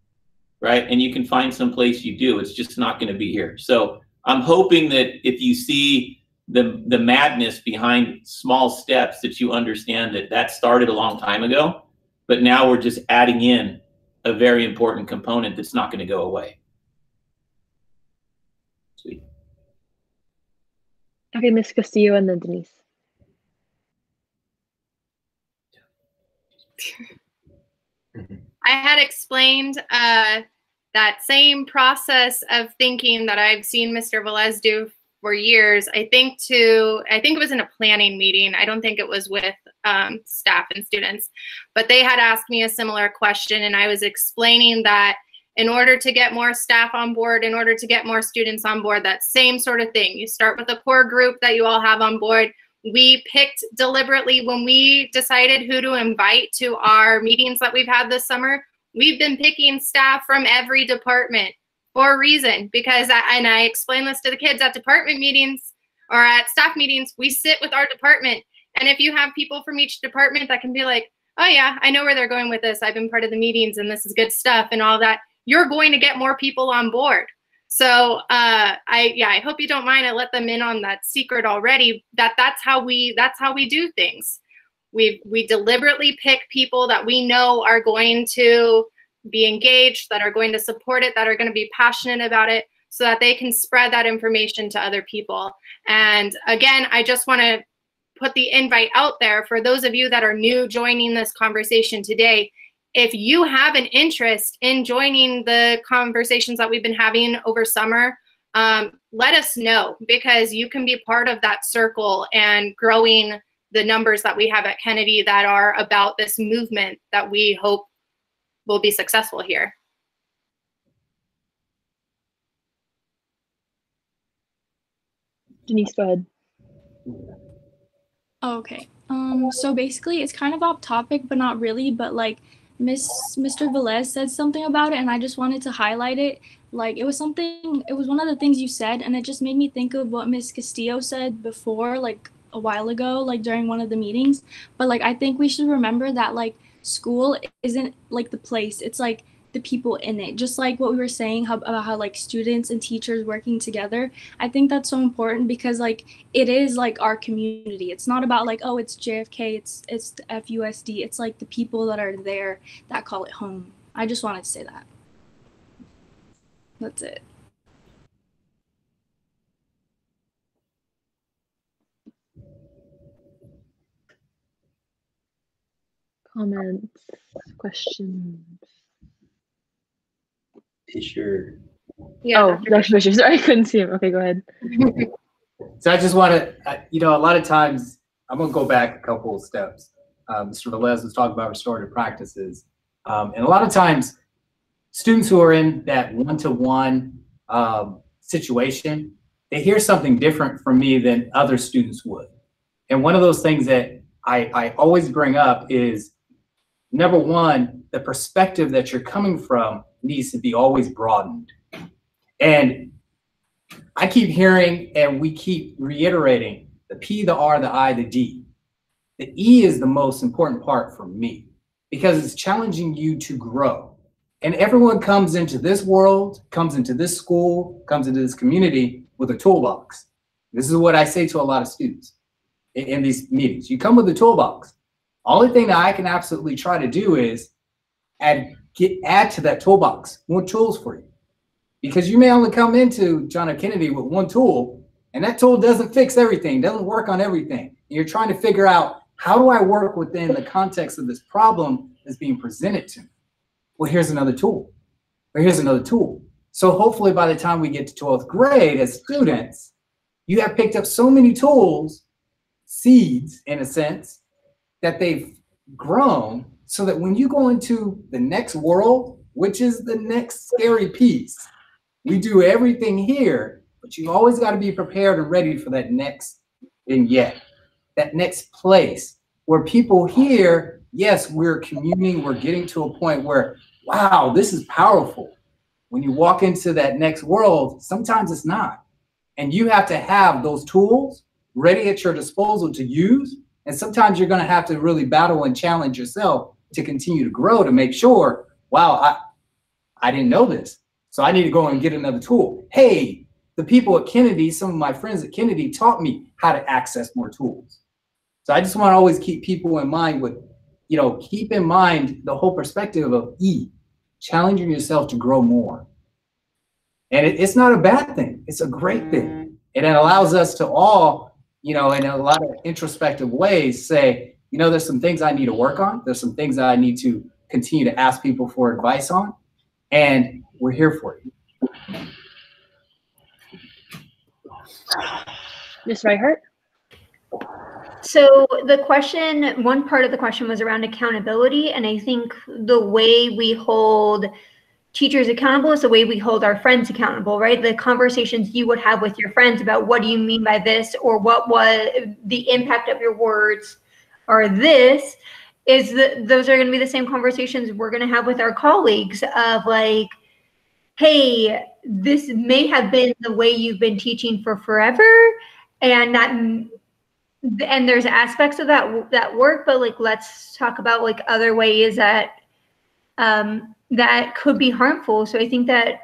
Speaker 15: right? And you can find some place you do. It's just not going to be here. So I'm hoping that if you see the madness behind small steps, that you understand that started a long time ago, but now we're just adding in a very important component that's not going to go away. Sweet.
Speaker 6: Okay, Ms. Castillo and then Denise.
Speaker 16: I had explained that same process of thinking that I've seen Mr. Velez do for years. I think it was in a planning meeting. I don't think it was with staff and students, but they had asked me a similar question, and I was explaining that in order to get more staff on board, in order to get more students on board, that same sort of thing. You start with a core group that you all have on board. We picked deliberately when we decided who to invite to our meetings that we've had this summer. We've been picking staff from every department for a reason, because I explain this to the kids at department meetings or at staff meetings. We sit with our department, and if you have people from each department that can be like, oh yeah, I know where they're going with this, I've been part of the meetings and this is good stuff and all that, you're going to get more people on board. So I hope you don't mind. I let them in on that secret already. That's how we do things. We deliberately pick people that we know are going to be engaged, that are going to support it, that are going to be passionate about it, so that they can spread that information to other people. And again, I just want to put the invite out there for those of you that are new joining this conversation today. If you have an interest in joining the conversations that we've been having over summer, let us know, because you can be part of that circle and growing the numbers that we have at Kennedy that are about this movement that we hope will be successful here.
Speaker 6: Denise, go ahead.
Speaker 7: Okay. So basically it's kind of off topic, but not really, but like Mr. Velez said something about it, and I just wanted to highlight it. Like it was one of the things you said, and it just made me think of what Ms. Castillo said before, like a while ago, like during one of the meetings. But like I think we should remember that like school isn't like the place, it's like the people in it. Just like what we were saying about how like students and teachers working together. I think that's so important, because like it is like our community. It's not about like, oh, it's JFK, it's the FUSD. It's like the people that are there that call it home. I just wanted to say that. That's it.
Speaker 6: Comments, questions.
Speaker 15: Fisher.
Speaker 6: Yeah, oh, Dr. Fisher. Sorry, I couldn't see him. Okay, go ahead.
Speaker 18: So I just want to, a lot of times, I'm going to go back a couple of steps. Mr. Velez was talking about restorative practices. And a lot of times, students who are in that one-to-one situation, they hear something different from me than other students would. And one of those things that I always bring up is, number one, the perspective that you're coming from needs to be always broadened. And I keep hearing, and we keep reiterating, the P, the R, the I, the D. The E is the most important part for me, because it's challenging you to grow. And everyone comes into this world, comes into this school, comes into this community with a toolbox. This is what I say to a lot of students in these meetings. You come with a toolbox. Only thing that I can absolutely try to do is add to that toolbox more tools for you. Because you may only come into John F. Kennedy with one tool, and that tool doesn't fix everything, doesn't work on everything. You're trying to figure out, how do I work within the context of this problem that's being presented to me? Well, here's another tool, or here's another tool. So hopefully by the time we get to 12th grade as students, you have picked up so many tools, seeds in a sense, that they've grown so that when you go into the next world, which is the next scary piece, we do everything here, but you've always got to be prepared and ready for that next vignette, that next place where people here, yes, we're communing, we're getting to a point where, wow, this is powerful. When you walk into that next world, sometimes it's not. And you have to have those tools ready at your disposal to use. And sometimes you're going to have to really battle and challenge yourself to continue to grow, to make sure, wow, I didn't know this. So I need to go and get another tool. Hey, the people at Kennedy, some of my friends at Kennedy taught me how to access more tools. So I just want to always keep people in mind with, keep in mind the whole perspective of challenging yourself to grow more. And it's not a bad thing. It's a great thing. And it allows us to all, in a lot of introspective ways say, there's some things I need to work on. There's some things that I need to continue to ask people for advice on. And we're here for you.
Speaker 6: Ms. Reinhardt?
Speaker 17: So one part of the question was around accountability. And I think the way we hold teachers accountable is the way we hold our friends accountable, right? The conversations you would have with your friends about what do you mean by this, or what was the impact of your words, or this, those are going to be the same conversations we're going to have with our colleagues of like, hey, this may have been the way you've been teaching for forever, and there's aspects of that work, but like, let's talk about like other ways that that could be harmful. So I think that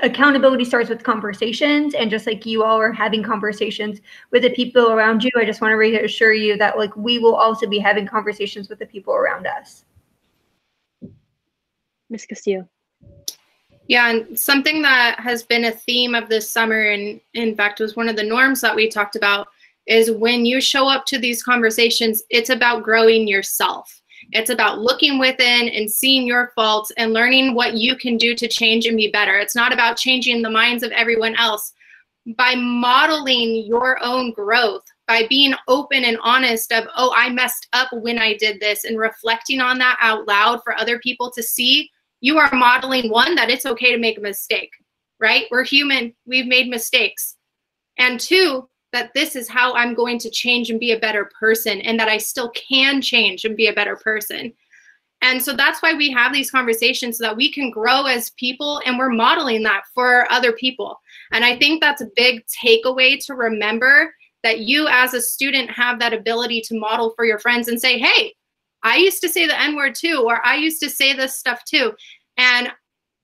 Speaker 17: accountability starts with conversations, and just like you all are having conversations with the people around you, I just want to reassure you that like we will also be having conversations with the people around us.
Speaker 6: Ms. Castillo.
Speaker 16: Yeah, and something that has been a theme of this summer, and in fact was one of the norms that we talked about, is when you show up to these conversations, it's about growing yourself. It's about looking within and seeing your faults and learning what you can do to change and be better. It's not about changing the minds of everyone else. By modeling your own growth, by being open and honest of, oh, I messed up when I did this, and reflecting on that out loud for other people to see, you are modeling, one, that it's okay to make a mistake, right? We're human, we've made mistakes. And two, that this is how I'm going to change and be a better person, and that I still can change and be a better person. And so that's why we have these conversations, so that we can grow as people, and we're modeling that for other people. And I think that's a big takeaway to remember, that you as a student have that ability to model for your friends and say, hey, I used to say the N-word too, or I used to say this stuff too. And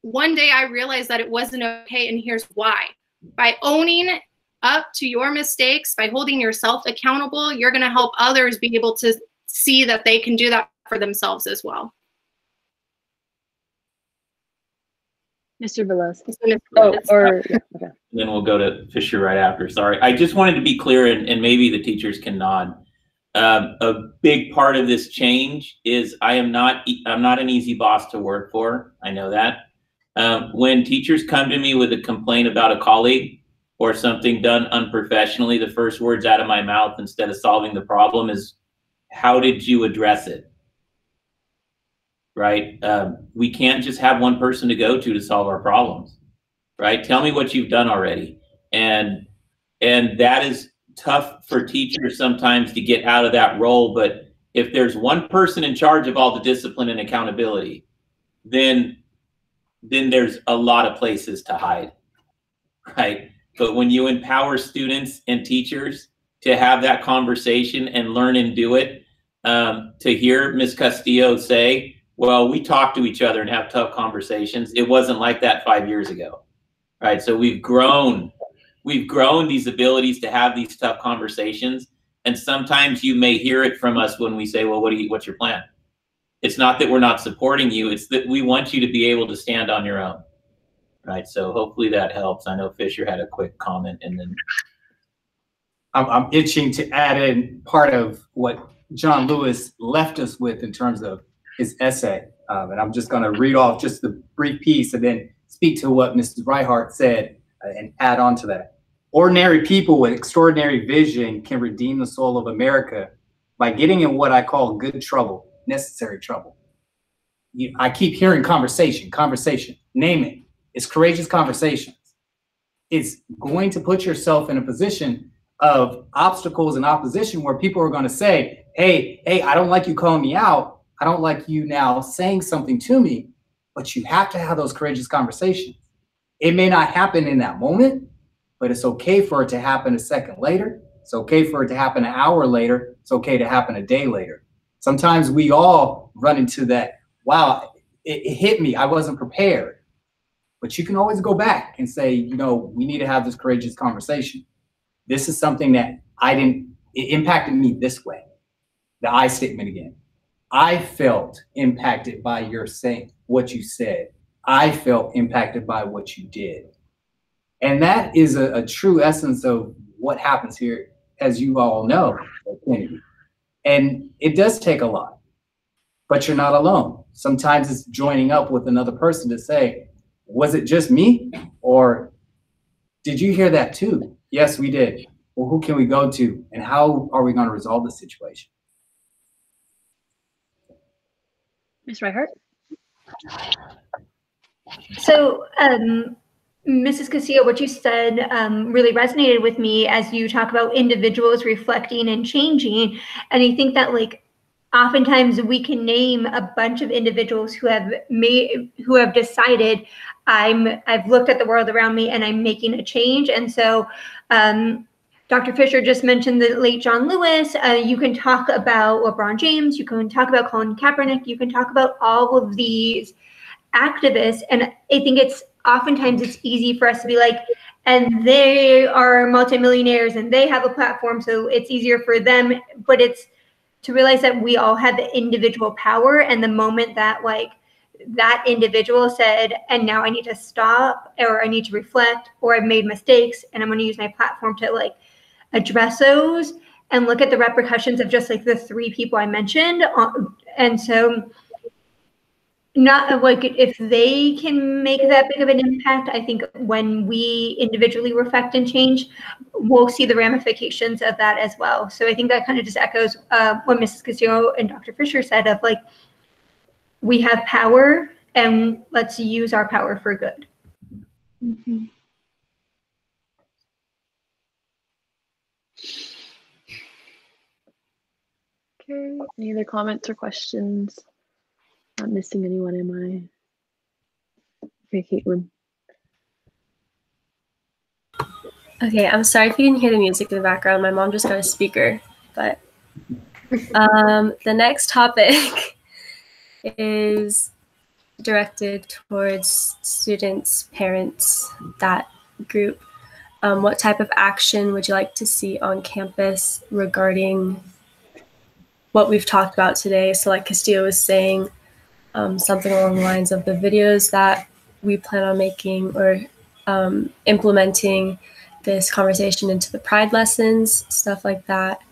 Speaker 16: one day I realized that it wasn't okay, and here's why. By owning up to your mistakes, by holding yourself accountable, you're going to help others be able to see that they can do that for themselves as well.
Speaker 6: Mr. Velez.
Speaker 15: Okay. Then we'll go to Fisher right after. Sorry. I just wanted to be clear, and maybe the teachers can nod. A big part of this change is I'm not an easy boss to work for. I know that. When teachers come to me with a complaint about a colleague or something done unprofessionally, the first words out of my mouth, instead of solving the problem, is, how did you address it? Right? We can't just have one person to go to solve our problems, right? Tell me what you've done already. And that is tough for teachers sometimes to get out of that role. But if there's one person in charge of all the discipline and accountability, then there's a lot of places to hide, right? But when you empower students and teachers to have that conversation and learn and do it, to hear Ms. Castillo say Well, we talk to each other and have tough conversations. It wasn't like that 5 years ago, right? So we've grown these abilities to have these tough conversations. And sometimes you may hear it from us when we say, well, what's your plan? It's not that we're not supporting you. It's that we want you to be able to stand on your own, right? So hopefully that helps. I know Fisher had a quick comment, and then
Speaker 18: I'm itching to add in part of what John Lewis left us with in terms of his essay. And I'm just going to read off just the brief piece and then speak to what Mrs. Reihart said and add on to that. Ordinary people with extraordinary vision can redeem the soul of America by getting in what I call good trouble, necessary trouble. I keep hearing conversation, name it. It's courageous conversations. It's going to put yourself in a position of obstacles and opposition where people are going to say, hey, I don't like you calling me out. I don't like you now saying something to me, but you have to have those courageous conversations. It may not happen in that moment, but it's okay for it to happen a second later. It's okay for it to happen an hour later. It's okay to happen a day later. Sometimes we all run into that, wow, it hit me. I wasn't prepared. But you can always go back and say, we need to have this courageous conversation. This is something that it impacted me this way. The I statement again. I felt impacted by your saying what you said. I felt impacted by what you did. And that is a true essence of what happens here, as you all know, at Kennedy. And it does take a lot, but you're not alone. Sometimes it's joining up with another person to say, was it just me? Or did you hear that too? Yes, we did. Well, who can we go to? And how are we going to resolve the situation?
Speaker 6: Ms. Reihart?
Speaker 17: So, Mrs. Castillo, what you said really resonated with me as you talk about individuals reflecting and changing. And I think that oftentimes we can name a bunch of individuals who have decided I've looked at the world around me and I'm making a change. And so Dr. Fisher just mentioned the late John Lewis. You can talk about LeBron James. You can talk about Colin Kaepernick. You can talk about all of these activists. And I think oftentimes it's easy for us to be like, and they are multimillionaires and they have a platform, so it's easier for them. But it's to realize that we all have the individual power, and the moment that that individual said, and now I need to stop, or I need to reflect, or I've made mistakes and I'm going to use my platform to address those and look at the repercussions of just the three people I mentioned. And so not if they can make that big of an impact, I think when we individually reflect and change, we'll see the ramifications of that as well. So I think that kind of just echoes what Mrs. Castillo and Dr. Fisher said of we have power and let's use our power for good.
Speaker 6: Mm-hmm. Okay, any other comments or questions? Not missing anyone, am I? Okay, Caitlin.
Speaker 4: Okay, I'm sorry if you can hear the music in the background. My mom just got a speaker, but the next topic is directed towards students, parents, that group. What type of action would you like to see on campus regarding what we've talked about today? So like Castillo was saying, something along the lines of the videos that we plan on making, or implementing this conversation into the Pride lessons, stuff like that.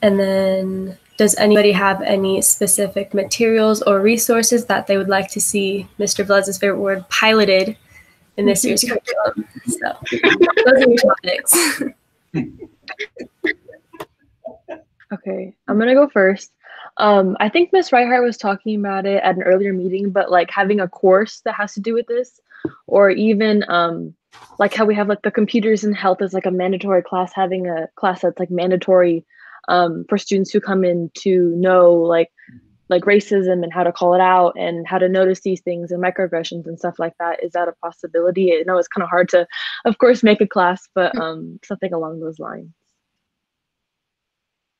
Speaker 4: And then does anybody have any specific materials or resources that they would like to see, Mr. Velez's favorite word, piloted in this year's curriculum? So those are your topics.
Speaker 6: Okay, I'm gonna go first. I think Ms. Reihart was talking about it at an earlier meeting, but having a course that has to do with this, or even how we have the computers in health as a mandatory class, having a class that's mandatory for students who come in to know racism and how to call it out and how to notice these things and microaggressions and stuff like that. Is that a possibility? I know it's kind of hard to, of course, make a class, but something along those lines.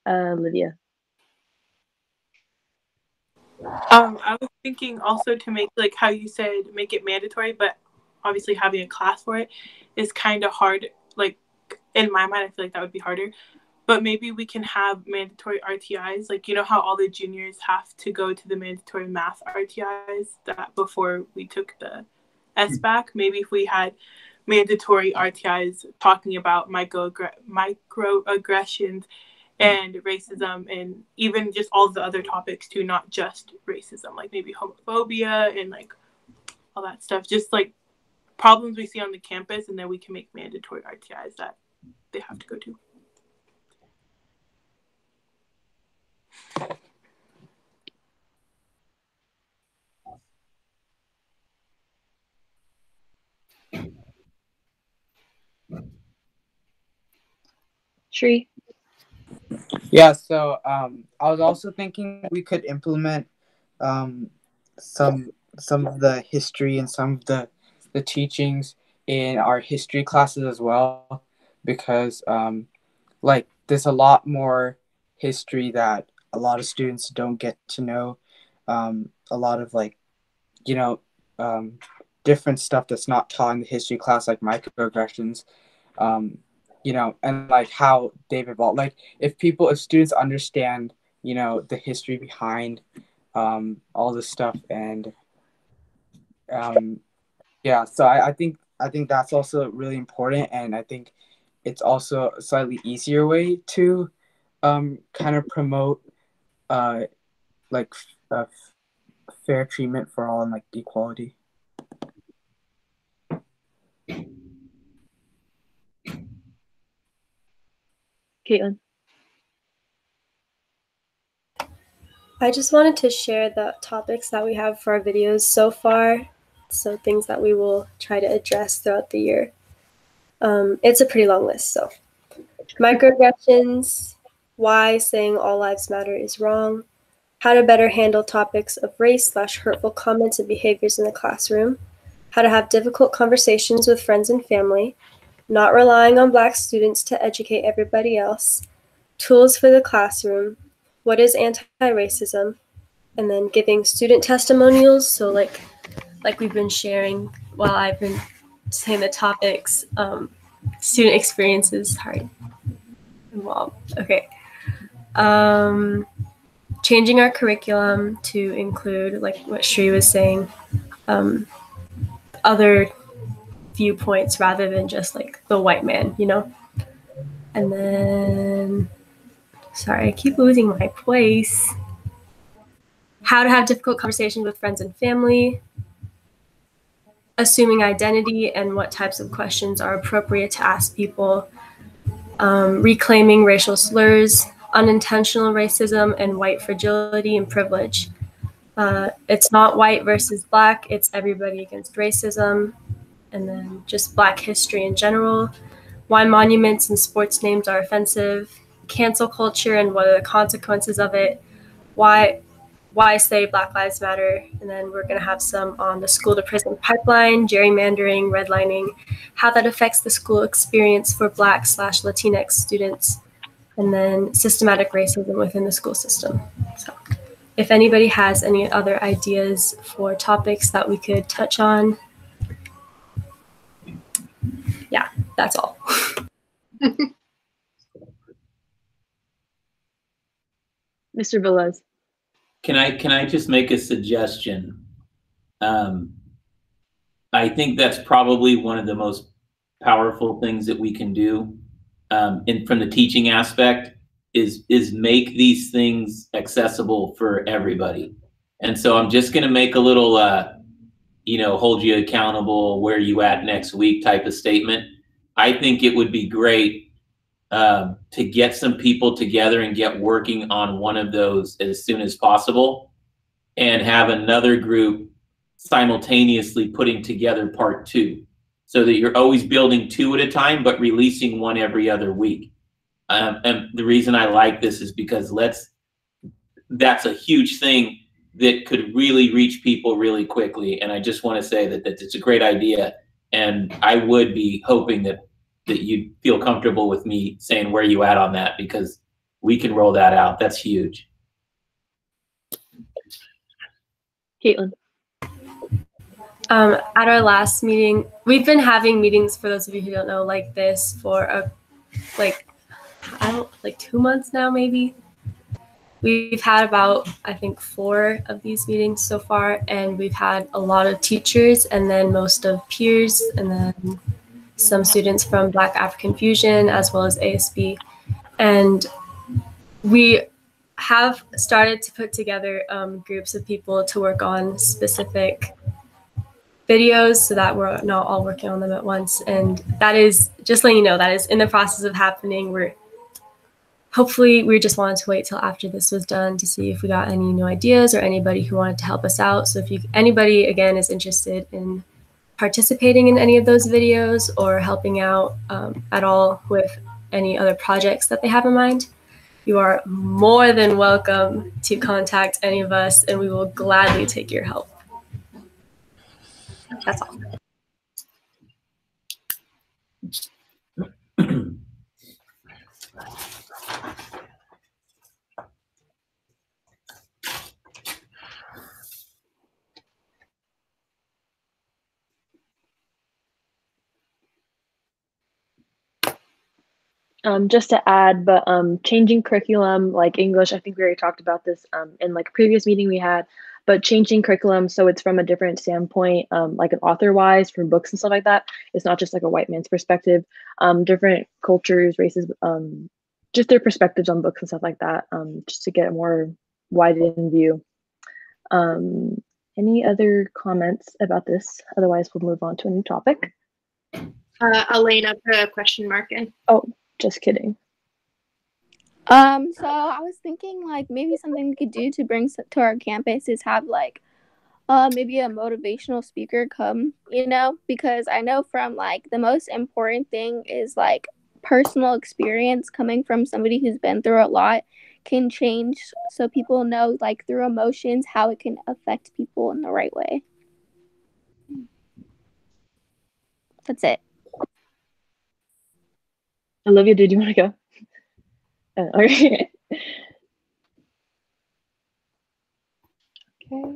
Speaker 6: Lydia.
Speaker 14: I was thinking also to make, like how you said, make it mandatory, but obviously having a class for it is kind of hard. Like in my mind, I feel like that would be harder. But maybe we can have mandatory RTIs. Like, you know how all the juniors have to go to the mandatory math RTIs that before we took the SBAC? Maybe if we had mandatory RTIs talking about microaggressions and racism and even just all the other topics too, not just racism, like maybe homophobia and like all that stuff. Just like problems we see on the campus, and then we can make mandatory RTIs that they have to go to.
Speaker 6: Shree?
Speaker 20: Yeah, so I was also thinking we could implement some of the history and some of the teachings in our history classes as well, because like there's a lot more history that a lot of students don't get to know. A lot of like, you know, different stuff that's not taught in the history class, like microaggressions, you know, and like how they've evolved. Like if students understand, you know, the history behind all this stuff, and yeah, so I think that's also really important, and I think it's also a slightly easier way to kind of promote like fair treatment for all and like equality.
Speaker 6: Caitlin?
Speaker 4: I just wanted to share the topics that we have for our videos so far, so things that we will try to address throughout the year. It's a pretty long list, so microaggressions, why saying all lives matter is wrong, how to better handle topics of race/hurtful comments and behaviors in the classroom, how to have difficult conversations with friends and family, not relying on Black students to educate everybody else, tools for the classroom, what is anti-racism, and then giving student testimonials. So like we've been sharing while I've been saying the topics, student experiences. Sorry. Well, okay. Changing our curriculum to include, like what Shree was saying, other viewpoints rather than just like the white man, you know? And then, sorry, I keep losing my place. How to have difficult conversations with friends and family, assuming identity and what types of questions are appropriate to ask people, reclaiming racial slurs, unintentional racism, and white fragility and privilege. It's not white versus Black, it's everybody against racism, and then just Black history in general, why monuments and sports names are offensive, cancel culture and what are the consequences of it, why say Black Lives Matter, and then we're going to have some on the school to prison pipeline, gerrymandering, redlining, how that affects the school experience for Black/Latinx students, and then systematic racism within the school system. So if anybody has any other ideas for topics that we could touch on, yeah, that's all.
Speaker 6: Mr. Velez?
Speaker 15: Can I just make a suggestion? I think that's probably one of the most powerful things that we can do from the teaching aspect is make these things accessible for everybody. And so I'm just going to make a little, hold you accountable, where you at next week type of statement. I think it would be great to get some people together and get working on one of those as soon as possible, and have another group simultaneously putting together part 2, so that you're always building 2 at a time, but releasing 1 every other week. And the reason I like this is because that's a huge thing that could really reach people really quickly. And I just want to say that it's a great idea. And I would be hoping that you'd feel comfortable with me saying where you at on that, because we can roll that out. That's huge.
Speaker 6: Caitlin.
Speaker 4: At our last meeting, we've been having meetings, for those of you who don't know, like this for like 2 months now, maybe. We've had about, I think, 4 of these meetings so far, and we've had a lot of teachers and then most of peers and then some students from Black African Fusion as well as ASB. And we have started to put together groups of people to work on specific videos so that we're not all working on them at once. And that is, just letting you know, that is in the process of happening. Hopefully, we just wanted to wait till after this was done to see if we got any new ideas or anybody who wanted to help us out. So if anybody, again, is interested in participating in any of those videos or helping out at all with any other projects that they have in mind, you are more than welcome to contact any of us, and we will gladly take your help. That's all.
Speaker 6: Just to add, but changing curriculum, like English, I think we already talked about this in like a previous meeting we had, but changing curriculum so it's from a different standpoint, like an author-wise from books and stuff like that. It's not just like a white man's perspective. Different cultures, races, just their perspectives on books and stuff like that, just to get a more widened view. Any other comments about this? Otherwise, we'll move on to a new topic.
Speaker 16: Elena put a question mark in.
Speaker 6: Oh, just kidding.
Speaker 11: So I was thinking like maybe something we could do to bring to our campus is have like maybe a motivational speaker come, you know, because I know from like the most important thing is like personal experience coming from somebody who's been through a lot can change, so people know like through emotions how it can affect people in the right way. That's it.
Speaker 6: Olivia, did you want to go? Okay. Okay.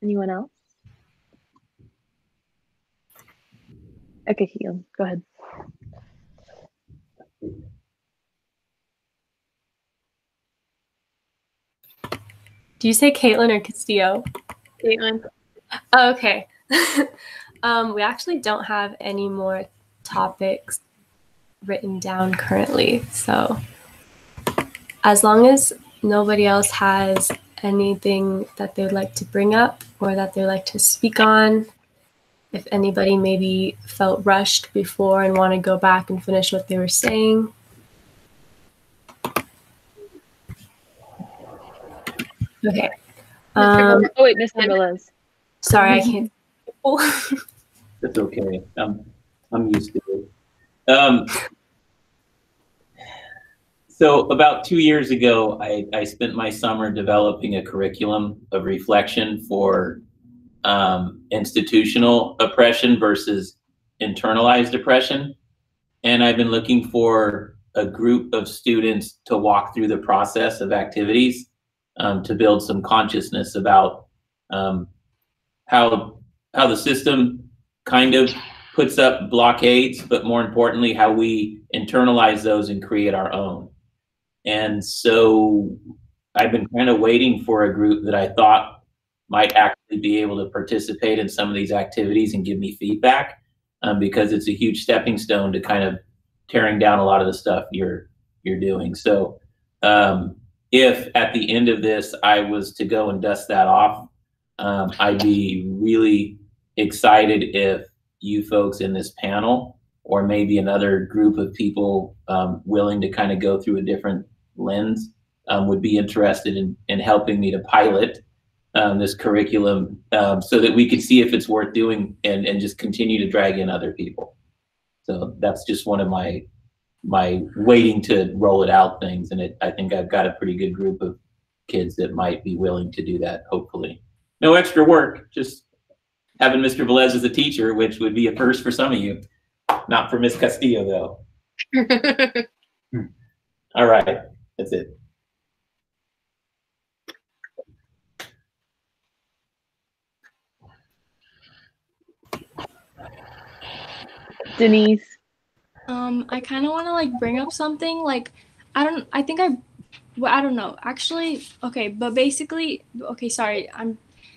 Speaker 6: Anyone else? Okay, Keelan, go ahead.
Speaker 4: Do you say Caitlin or Castillo?
Speaker 16: Caitlin.
Speaker 4: Oh, okay. We actually don't have any more topics written down currently. So as long as nobody else has anything that they'd like to bring up or that they'd like to speak on, if anybody maybe felt rushed before and want to go back and finish what they were saying. Okay.
Speaker 6: Oh wait, Mr. Velez.
Speaker 4: Sorry, I can't.
Speaker 15: That's okay. I'm used to it. So about 2 years ago, I spent my summer developing a curriculum of reflection for institutional oppression versus internalized oppression. And I've been looking for a group of students to walk through the process of activities to build some consciousness about how the system kind of puts up blockades, but more importantly, how we internalize those and create our own. And so I've been kind of waiting for a group that I thought might actually be able to participate in some of these activities and give me feedback, because it's a huge stepping stone to kind of tearing down a lot of the stuff you're doing. So if at the end of this I was to go and dust that off, I'd be really excited if you folks in this panel, or maybe another group of people willing to kind of go through a different lens, would be interested in helping me to pilot this curriculum, so that we could see if it's worth doing and just continue to drag in other people. So that's just one of my waiting to roll it out things. And I think I've got a pretty good group of kids that might be willing to do that, hopefully. No extra work, just having Mr. Velez as a teacher, which would be a first for some of you. Not for Miss Castillo, though. All right, that's it.
Speaker 6: Denise.
Speaker 7: I kind of want to like bring up something like well, I don't know actually. Okay, but basically, okay, sorry,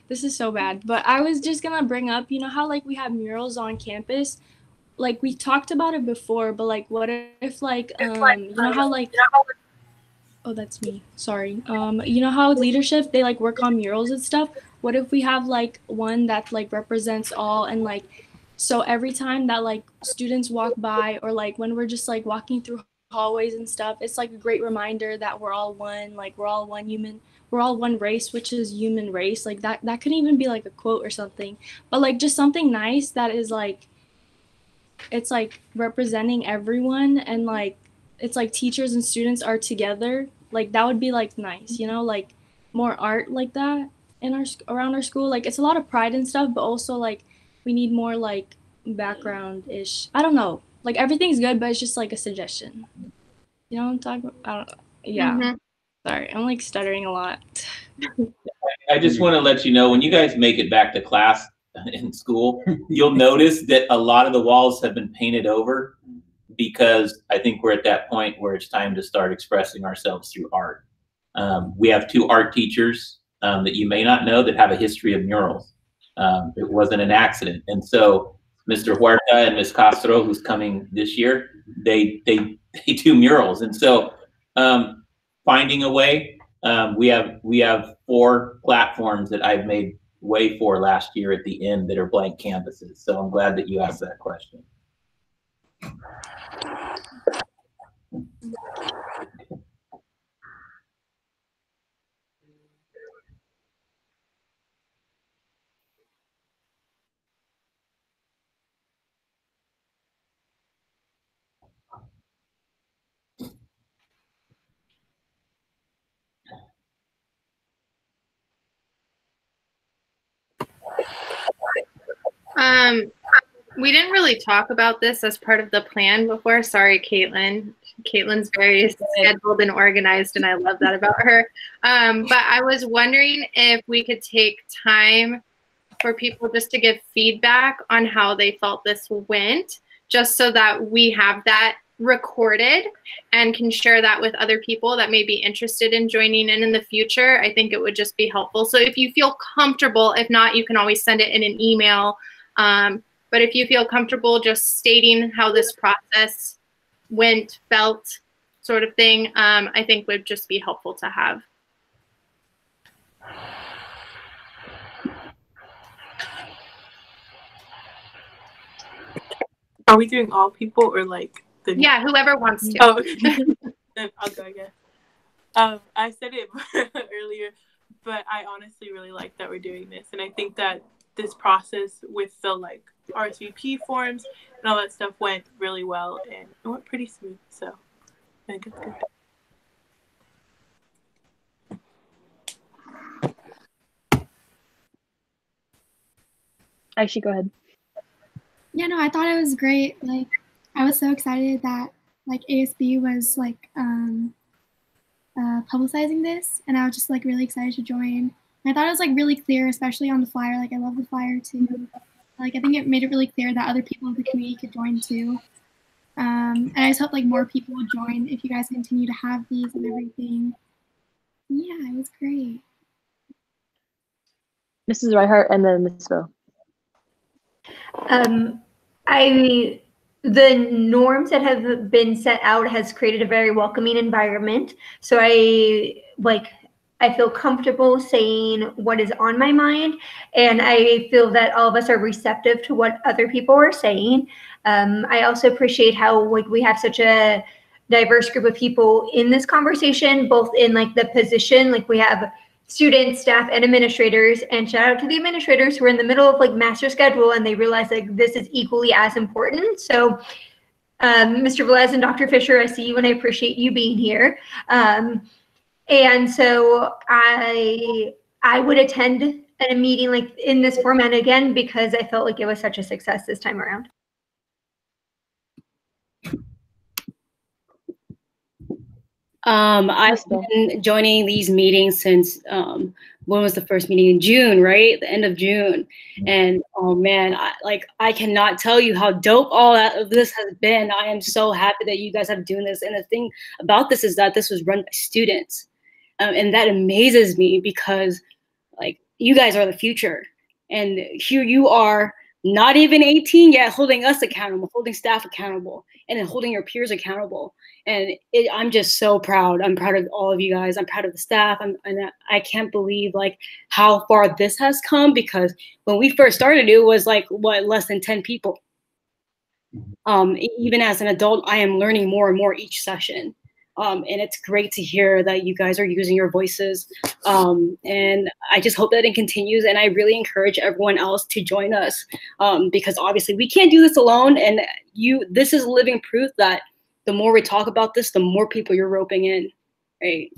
Speaker 7: this is so bad, but I was just gonna bring up, you know how like we have murals on campus, like we talked about it before, but like what if like you know how like oh, that's me. Sorry. You know how leadership they like work on murals and stuff? What if we have like one that like represents all, and like so every time that like students walk by, or like when we're just like walking through hallways and stuff, it's like a great reminder that we're all one, like we're all one human, we're all one race, which is human race. Like that could even be like a quote or something. But like just something nice that is like it's like representing everyone, and like it's like teachers and students are together, like that would be like nice, you know, like more art like that in our around our school. Like it's a lot of pride and stuff, but also like we need more like background ish. I don't know, like everything's good, but it's just like a suggestion, you know what I'm talking about? I don't know. Yeah. Sorry, I'm like stuttering a lot.
Speaker 15: I just want to let you know, when you guys make it back to class in school, you'll notice that a lot of the walls have been painted over, because I think we're at that point where it's time to start expressing ourselves through art. We have 2 art teachers that you may not know that have a history of murals. It wasn't an accident. And so Mr. Huerta and Ms. Castro, who's coming this year, they do murals. And so finding a way, we have 4 platforms that I've made way for last year at the end that are blank canvases. So I'm glad that you asked that question.
Speaker 16: We didn't really talk about this as part of the plan before. Sorry, Caitlin. Caitlin's very scheduled and organized, and I love that about her. But I was wondering if we could take time for people just to give feedback on how they felt this went, just so that we have that recorded and can share that with other people that may be interested in joining in the future. I think it would just be helpful. So if you feel comfortable, if not, you can always send it in an email. But if you feel comfortable just stating how this process went, felt, sort of thing, I think would just be helpful to have.
Speaker 14: Are we doing all people or like the?
Speaker 16: Yeah, whoever wants to.
Speaker 14: Oh, okay. Then I'll go, I guess. I said it earlier, but I honestly really like that we're doing this, and I think that this process with the like RSVP forms and all that stuff went really well, and it went pretty smooth. So I think it's good.
Speaker 6: Actually, go ahead.
Speaker 9: Yeah, no, I thought it was great. Like, I was so excited that like ASB was like publicizing this, and I was just like really excited to join. And I thought it was like really clear, especially on the flyer. Like, I love the flyer too. Like, I think it made it really clear that other people in the community could join too. And I just hope like more people will join if you guys continue to have these and everything. Yeah, it was great.
Speaker 6: Mrs. Reinhardt and then Ms. Bo.
Speaker 17: The norms that have been set out has created a very welcoming environment. So I feel comfortable saying what is on my mind, and I feel that all of us are receptive to what other people are saying. I also appreciate how like we have such a diverse group of people in this conversation, both in like the position, like we have students, staff, and administrators, and shout out to the administrators who are in the middle of like master schedule and they realize like this is equally as important. So Mr. Velez and Dr. Fisher, I see you and I appreciate you being here. And so I would attend a meeting like in this format again because I felt like it was such a success this time around.
Speaker 21: I've been joining these meetings since when was the first meeting? In June, right? The end of June. And oh man, I cannot tell you how dope all of this has been. I am so happy that you guys have doing this. And the thing about this is that this was run by students. And that amazes me because like you guys are the future. And here you are, not even 18 yet, holding us accountable, holding staff accountable, and then holding your peers accountable. And I'm just so proud. I'm proud of all of you guys. I'm proud of the staff. And I can't believe like how far this has come, because when we first started, it was like less than 10 people. Even as an adult, I am learning more and more each session. And it's great to hear that you guys are using your voices. And I just hope that it continues. And I really encourage everyone else to join us, because obviously we can't do this alone. And this is living proof that the more we talk about this, the more people you're roping in, right?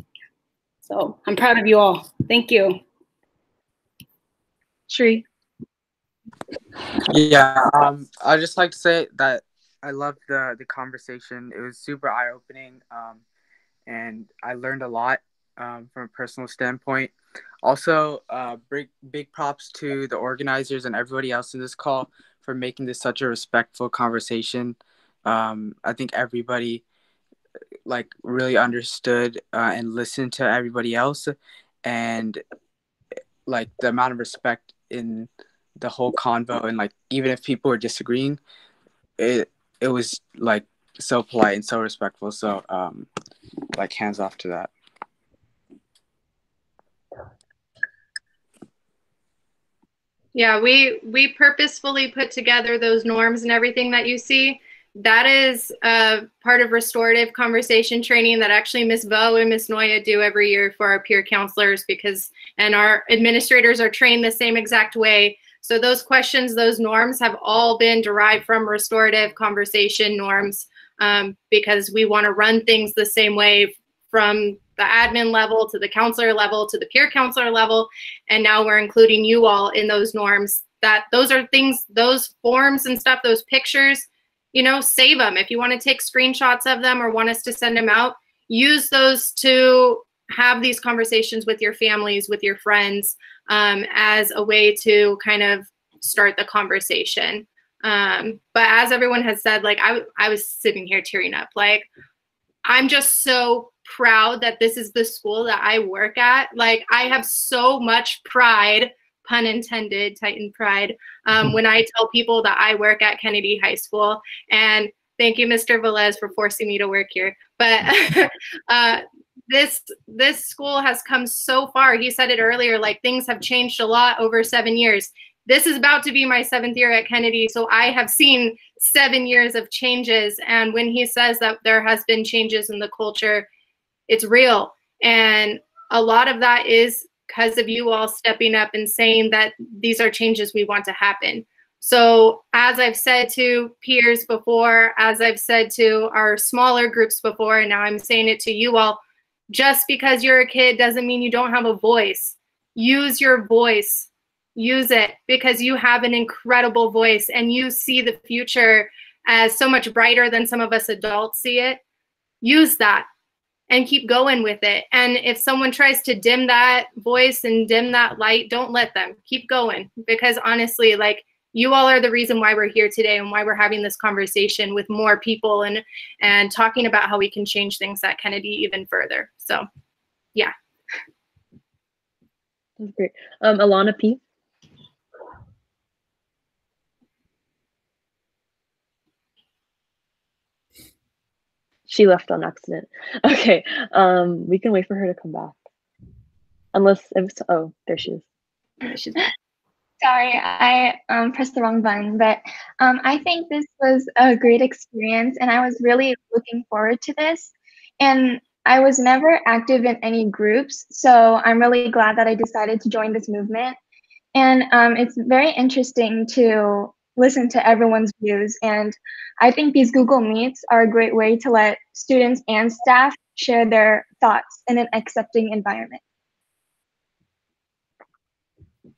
Speaker 21: So I'm proud of you all. Thank you.
Speaker 6: Shri.
Speaker 20: Yeah, I'd just like to say that I loved the conversation. It was super eye-opening, and I learned a lot from a personal standpoint. Also, big props to the organizers and everybody else in this call for making this such a respectful conversation. I think everybody like really understood and listened to everybody else, and like the amount of respect in the whole convo, and like even if people were disagreeing, it was like so polite and so respectful. So like hands off to that.
Speaker 16: Yeah, we purposefully put together those norms and everything that you see. That is part of restorative conversation training that actually Ms. Vo and Ms. Noya do every year for our peer counselors, and our administrators are trained the same exact way. So those questions, those norms have all been derived from restorative conversation norms, because we want to run things the same way from the admin level to the counselor level to the peer counselor level. And now we're including you all in those norms. Those are things, those forms and stuff, those pictures, save them. If you want to take screenshots of them or want us to send them out, use those to have these conversations with your families, with your friends, as a way to kind of start the conversation. But as everyone has said, like I was sitting here tearing up. Like, I'm just so proud that this is the school that I work at. Like, I have so much pride, pun intended, Titan pride, when I tell people that I work at Kennedy High School. And thank you, Mr. Velez, for forcing me to work here. But this school has come so far. He said it earlier, like things have changed a lot over 7 years. This is about to be my 7th year at Kennedy, so I have seen 7 years of changes. And when he says that there has been changes in the culture, it's real. And a lot of that is because of you all stepping up and saying that these are changes we want to happen. So as I've said to peers before, as I've said to our smaller groups before, and now I'm saying it to you all, just because you're a kid doesn't mean you don't have a voice. Use your voice. Use it, because you have an incredible voice and you see the future as so much brighter than some of us adults see it. Use that and keep going with it. And if someone tries to dim that voice and dim that light, don't let them. Keep going, because honestly, like, you all are the reason why we're here today and why we're having this conversation with more people and talking about how we can change things at Kennedy even further. So, yeah.
Speaker 6: That's great. Alana P. She left on accident. Okay, we can wait for her to come back. Oh, there she is. She's back.
Speaker 10: Sorry, I pressed the wrong button, but I think this was a great experience, and I was really looking forward to this. And I was never active in any groups, so I'm really glad that I decided to join this movement. And it's very interesting to listen to everyone's views. And I think these Google Meets are a great way to let students and staff share their thoughts in an accepting environment.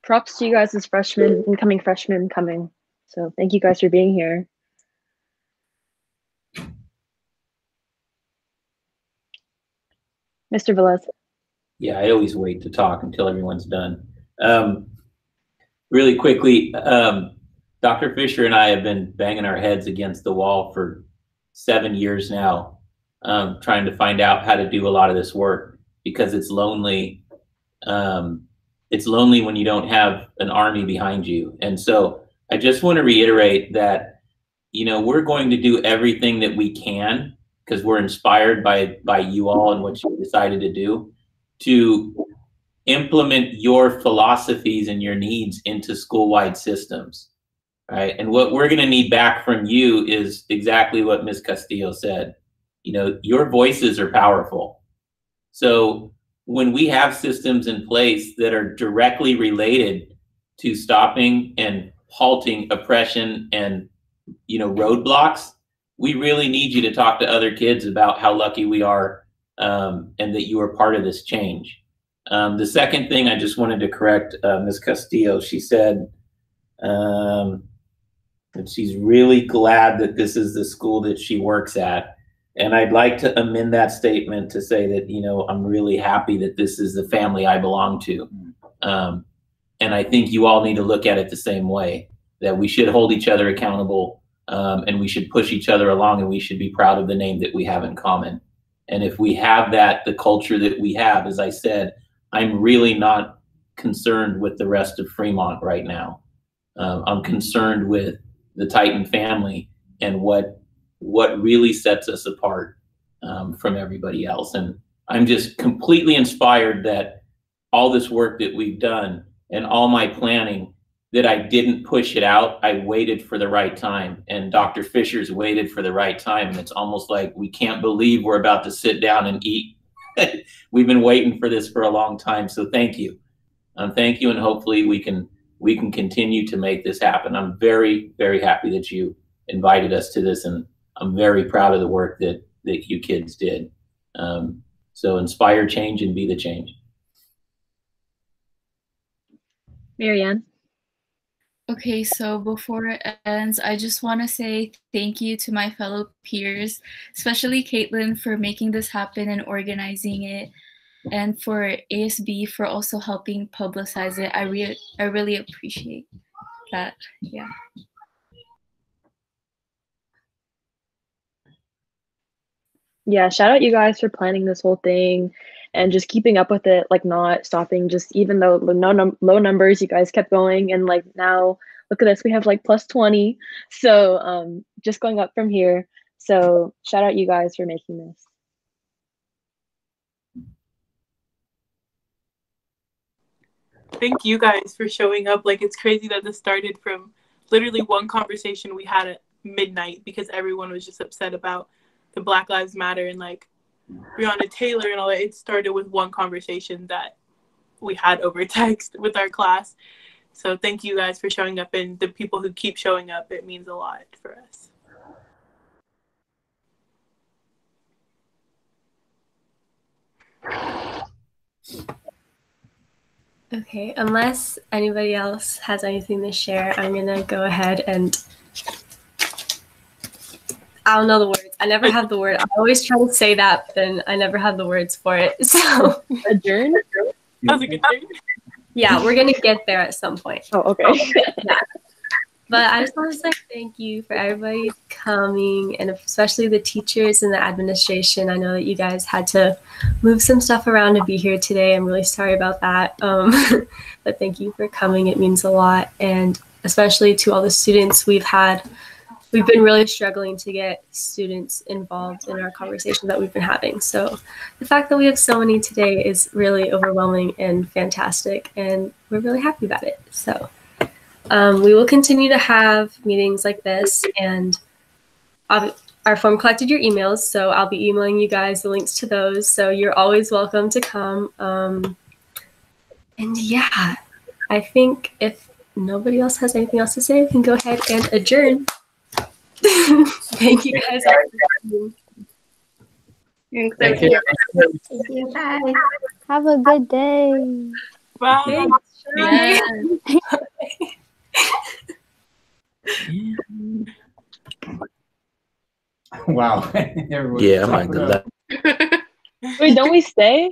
Speaker 6: Props to you guys as freshmen, incoming freshmen coming. So thank you guys for being here. Mr. Velez.
Speaker 15: Yeah, I always wait to talk until everyone's done. Really quickly, Dr. Fisher and I have been banging our heads against the wall for 7 years now, trying to find out how to do a lot of this work, because it's lonely. It's lonely when you don't have an army behind you. And so I just want to reiterate that, you know, we're going to do everything that we can, because we're inspired by you all and what you decided to do, to implement your philosophies and your needs into school-wide systems, right? And what we're going to need back from you is exactly what Ms. Castillo said. You know, your voices are powerful. So when we have systems in place that are directly related to stopping and halting oppression and, you know, roadblocks, we really need you to talk to other kids about how lucky we are, and that you are part of this change. The second thing I just wanted to correct Ms. Castillo. She said that she's really glad that this is the school that she works at. And I'd like to amend that statement to say that, you know, I'm really happy that this is the family I belong to. And I think you all need to look at it the same way, that we should hold each other accountable, and we should push each other along, and we should be proud of the name that we have in common. And if we have that, the culture that we have, as I said, I'm really not concerned with the rest of Fremont right now. I'm concerned with the Titan family and what really sets us apart from everybody else. And I'm just completely inspired that all this work that we've done and all my planning, that I didn't push it out. I waited for the right time, and Dr. Fisher's waited for the right time. And it's almost like we can't believe we're about to sit down and eat. We've been waiting for this for a long time. So thank you. Thank you. And hopefully we can continue to make this happen. I'm very, very happy that you invited us to this, and I'm very proud of the work that you kids did. So inspire change and be the change.
Speaker 6: Marianne.
Speaker 2: Okay, so before it ends, I just want to say thank you to my fellow peers, especially Caitlin, for making this happen and organizing it, and for ASB for also helping publicize it. I really appreciate that. Yeah.
Speaker 6: Yeah, shout out you guys for planning this whole thing and just keeping up with it, like not stopping, just even though low numbers, you guys kept going. And like now, look at this, we have like plus 20. So just going up from here. So shout out you guys for making this.
Speaker 14: Thank you guys for showing up. Like, it's crazy that this started from literally one conversation we had at midnight because everyone was just upset about the Black Lives Matter and like Breonna Taylor and all that. It started with one conversation that we had over text with our class. So thank you guys for showing up, and the people who keep showing up. It means a lot for us.
Speaker 4: Okay, unless anybody else has anything to share, I'm gonna go ahead and I don't know the words. I never have the word. I always try to say that, but then I never have the words for it. So
Speaker 6: adjourn?
Speaker 14: That's a good thing.
Speaker 4: Yeah, we're gonna get there at some point.
Speaker 6: Oh, okay.
Speaker 4: Yeah. But I just want to say thank you for everybody coming, and especially the teachers and the administration. I know that you guys had to move some stuff around to be here today. I'm really sorry about that. But thank you for coming. It means a lot. And especially to all the students we've been really struggling to get students involved in our conversation that we've been having. So the fact that we have so many today is really overwhelming and fantastic, and we're really happy about it. So we will continue to have meetings like this, and our form collected your emails, so I'll be emailing you guys the links to those. So you're always welcome to come. And yeah, I think if nobody else has anything else to say, we can go ahead and adjourn. Thank you guys.
Speaker 11: Thank you. Bye. Have a good day.
Speaker 14: Bye.
Speaker 4: Yeah.
Speaker 18: Wow.
Speaker 15: Yeah, I'm like the
Speaker 6: Wait, don't we stay?